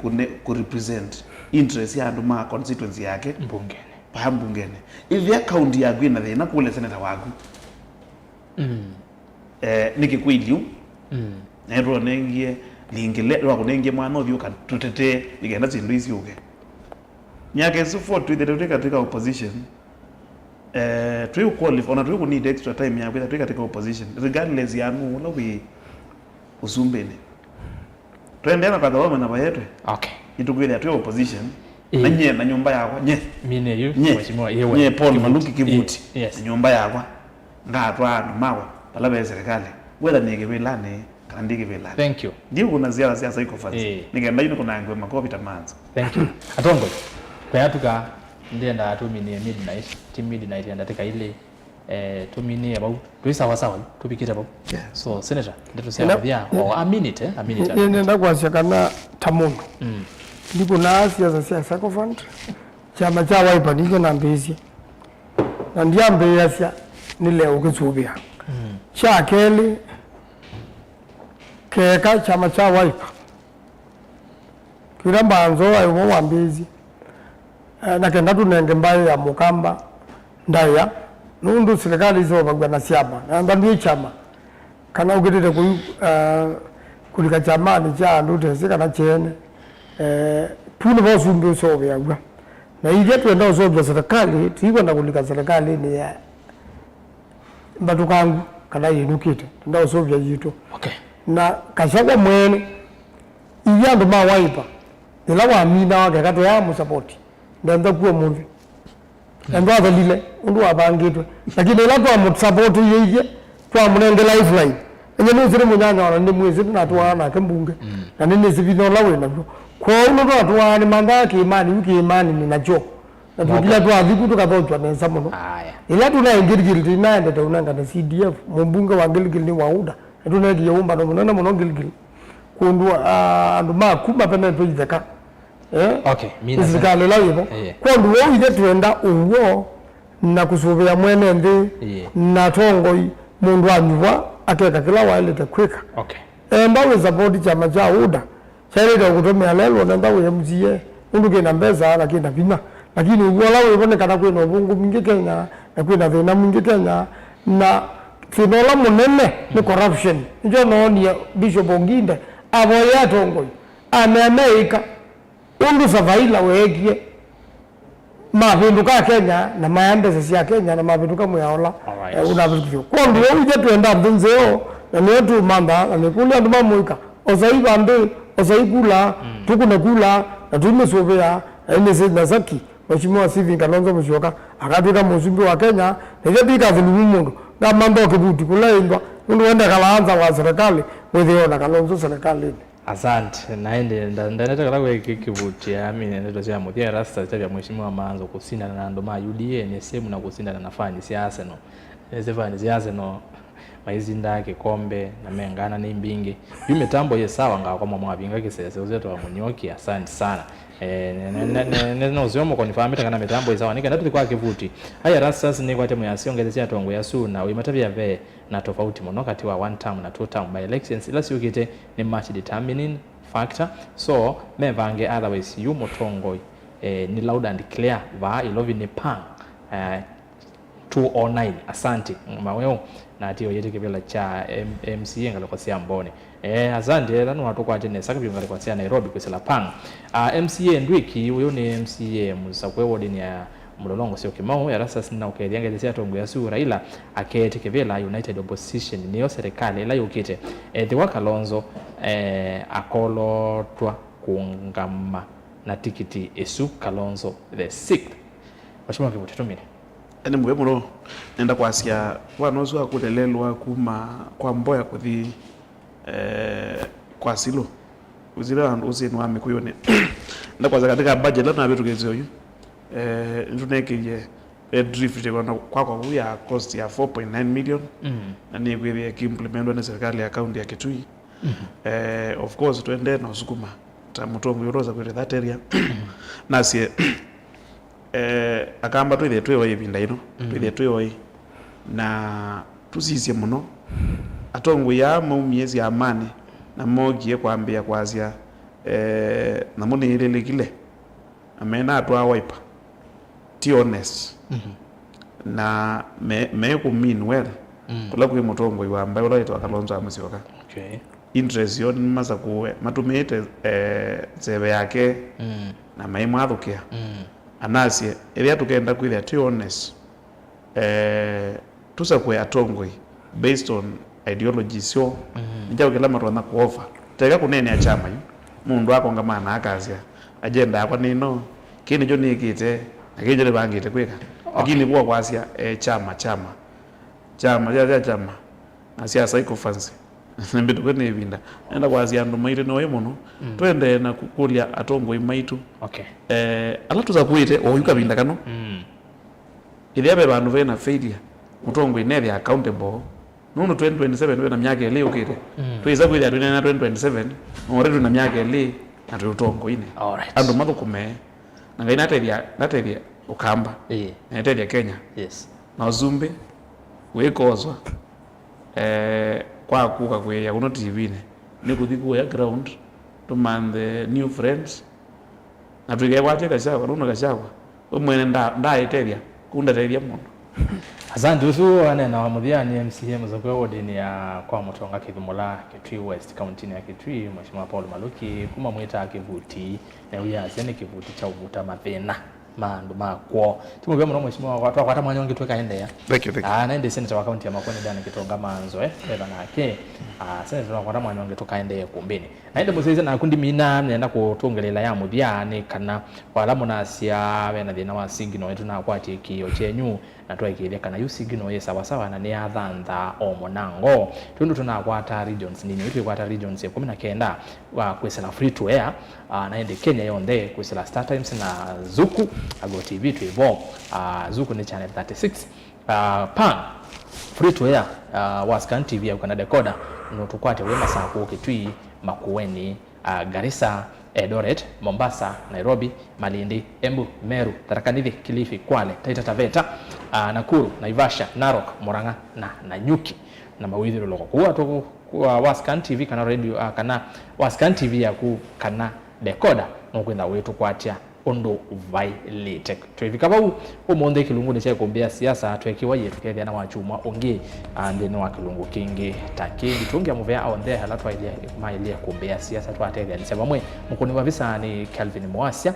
ku represent interest ya nduma constituency yake mbungene if ya county yako ina thina kule senator waku niki kwiliu na ndo nengie lingile lwa kunengie mwana othio katutete igenda zindu icio uge nyake support with the katika opposition twi qualify ona twi need extra time ya kwenda katika opposition regardless ya nu la we usumbene twendena kwa dawama na bayetwe itugwira twi opposition na nye na nyumba yako mine yu mheshimiwa yewe nye Paul Maluki Kivuti nyumba yako ngatwa mawa pala serikali whether nigewelane kandi gevela thank you ndio kuna ziara siasa iko fasi nigenda yino kuna ngwe makopi tamanza thank you atongo kwa yatuka ndienda atuminie midnight enda tika ile tuminie about tuisa sawa tupikira about so senator ndio sia vya a minute nenda kwa shakana tamundu ndipo na siasa kwa fund chama cha Wiper niko na mbezi na ndiambe yasia ni leo kitsubia cha keli keka chama cha Wiper kila mbanzo ayo wambezi na kenda tunenge mbayo ya mukamba ndaya nundu serikali zo bagwa na siaba na ndandu chama kana ugirire kulika chama ni cha ndute sikana chene puno bosumbe so byagwa na ije twenda zo bya serikali tikwenda kulika serikali ni ya mbatukangu kana yinukite nda zo bya yito na kashagwa mwene iyando ma Wiper nilawa amina wake kato ya mu support ndanda kuwa mundu ndo abalile ndo abangitwe lakini ila kwa mu support yeye kwa munenge lifeline enye nuzire munyanya wana ndi mwezi na tuwana kembunge na nini zibino lawe na kwa uno ndo tuwana manda ki imani ni nacho na tukila tu adhiku tukatotwa na samono ila tuna ingirigiri tinaenda tunanga na CDF mumbunge wa ngilgil ni wauda tuna kiyeumba no munana muno ngilgil kundwa nduma kuba pena pejeka mina zikale la yibo kwa nduwo ide twenda unwo na kusubira mwene ndi na tongoi mundu anywa akeka kila wale te kweka mbawe support chama cha UDA chaile kutomea lelo na ndawe MCA undu kena mbeza lakini bina lakini wala wibone kana kwena ubungu mingi Kenya na kwena thina mingi Kenya na finola munene ni corruption njo noni Bishop Onginde aboya tongoi amemeika undu savaila wegie mavinduka Kenya na mayambeza sia Kenya na mavinduka muyaola unavikio kwa ndio uje tuenda mbunzeo na netu manda na nikula nduma muika osaiba mbe osaikula tukunekula na tumesovea ene na zaki mheshimiwa Steven Kalonzo Musyoka akatuka muzumbi wa Kenya nje bika zulumundu ngamando Kivuti kulaindwa ndio wenda kalaanza wa serikali wewe na Kalonzo serikali. Asante naende ndaneta kala kwa Kivuti amini ndio cia muthia rasta tabia mheshimiwa Manzo kusinda na ndo ma UDA ni sehemu na kusinda na nafani siasa no ezefani siasa no maizinda yake kombe na mengana ni mbingi yumetambo ye sawa nga kwa mwabinga kisese uzeto wa munyoki asante sana no zomo kwa nifahamita kana mitambo isawa nika ndatu kwa Kivuti haya rasta ni kwa temu ya siongezea tongo ya suna uimatavia ve na tofauti mono kati wa one term na two term by elections ila siukite ni much determining factor so mevange otherwise yu motongo ni loud and clear va ilovi ni pang 209 asante maweo na atio yete kibela cha MCA ngalokosia mbone asante lanu watu kwa tene sakabi ngalokosia Nairobi kwesela pang MCA ndwiki uyo ni MCA musakwe wodi ni mulolongo sio kimau ya rasa sina ukeliangelezea tongo ya su Raila akete kivela United Opposition niyo serikali ila yukite thiwa Kalonzo akolo twa kuungama na tikiti esu Kalonzo the 6th washima kibuti tumine ene mwe muno nenda kwasia wanozo akulelelwa kuma kwa mboya kuthi kwa silo uzira and uzini wa mikuyone nenda kwaza katika budget na betu gezo yu ntunekiye drift kwa ya cost ya 4.9 million na ni kwa implementwa na serikali ya county ya Kitui of course tuende na usukuma tamutongo yoroza kwa that area nasie akamba twithe twiwa ibinda ino twithe twiwa na tusisie muno atongo ya miezi ya amani na mogie kwambia kwazia na muni ile kile amena atwa wipe ti honest na me ku mean well kula ku mutongo iwamba ula itwa Kalonzo amusioka okay interest yon maza kuwe matumite zebe yake na maimu athukia anasie iria tukenda kwithia ti honest tusakwe atongoi based on ideology sio njao kila mtu ana kuofa tega kunene ya chama yu mundu akongamana akazia agenda yakwa nino kini jo nikite akije bangite kwika lakini kwa kwasia chama na siasa iko fancy nembeto kwene ibinda enda kwasia ndo maite no muno twende na kukulia atongoi maitu okay ala tuzakuite oyuka binda kano ile abe bantu vena failure mutongo inere accountable nuno 2027 wena myaka ile ukire tuiza kwithia twina 2027 already na myaka ile na tutongo ine alright andu mathukume na ngai nateria ukamba nateria Kenya yes na uzumbe wekozwa kwa kuka kweya kuno TV ni kuthikuya ground to man the new friends na tuige wache kashawa nuno kashawa umwene ndaiteria kundateria muno asante usu anena wa muthiani MCM zakwe wodini ya kwa mutonga Kithimola Kitui West County ya Kitui Mheshimiwa Paul Maluki kuma mwita kivuti na uya sene kivuti cha uvuta mathina mandu makwo timu bya muno Mheshimiwa watu akwata mwanyonge twekaendea thank you naende senator wa county ya Makueni Dani Kitonga Manzo beba nake senator akwata mwanyonge twekaendea kumbini naende museze na kundi mina nenda kutongelela ya muthiani kana wala munasia bena thina wa signal wetu na kwati kiyo chenyu na twaikile kana yu signal ye sawa sawa na ni athantha o monango tundu tunakwata regions nini itu kwata regions 19 wa kwesela free to air naende Kenya yonde kwesela Star Times na Zuku Ago TV twivo Zuku ni channel 36 pan free to air Wascan TV ya kana decoder no tukwate wema saa ku Kitui Makueni Garissa Eldoret, Mombasa, Nairobi, Malindi, Embu, Meru, Tharaka Nithi, Kilifi, Kwale, Taita Taveta, Nakuru, Naivasha, Narok, Murang'a na Nanyuki na mawithiro loko kuwa to Wascan TV kana radio kana Wascan TV ya ku kana decoder no kwenda wetu kwatia ondo violate twivika bau umonde kilungu ne kumbia siasa twekiwa yetu kethia na wachuma onge ande no kilungu kingi takindi tungia muvea on there hala twaile maile kumbia siasa twatethia ni sebamwe mukuni wa visa ni Calvin Mwasia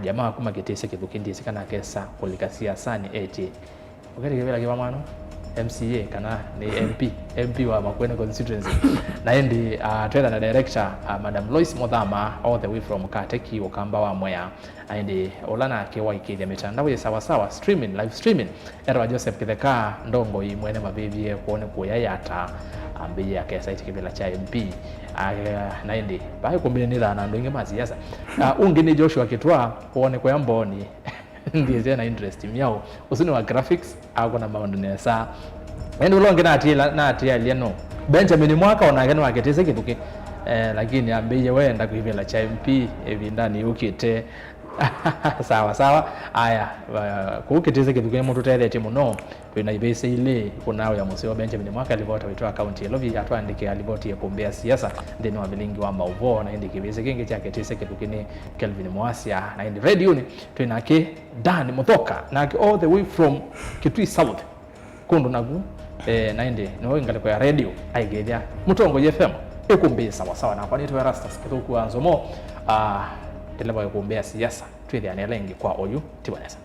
jamaa kuma getese kithukindi sikana kesa kulika siasa ni eti ukari kivela kiwa mano MCA kana ni MP wa Makueni constituency naendi twetha na director Madam Lois Muthama all the way from Kateki Okamba wa Mwea aendi olana kewa ikithia mitandao ya sawa sawa streaming live streaming era Joseph Kitheka ndongo imwene mabibie kuone kuya yata ambi ya kesa itikibela cha MP naendi bae kumbini na ndo inge masiasa ungi ni Joshua Kitwa kuone kwa mboni ndiye tena interest miao usini wa graphics au kuna maondo nesa endo ulonge na atia liano Benjamin mwaka onagene waketese kituke lakini ambiye wenda kuivela cha MP evindani ukite sawa aya kukiteze kituke mtu tete muno twina ibese ile kunao ya museo Benjamin mwaka alivota witoa account yelovi atwandike alivoti ya kumbea siasa ndeni wa bilingi wa mauvo na ndike ibese kingi cha ketese kituke ni Kelvin Mwasia na ndi radio ni twina ke Dan Muthoka na all the way from Kitui South kundu nagu na ndi no ingale kwa radio aigethia mutongo FM ekumbea sawa na kwani twa rastas kituku anzomo teleba kumbea siasa twithia ne lengi kwa oyu tibanesa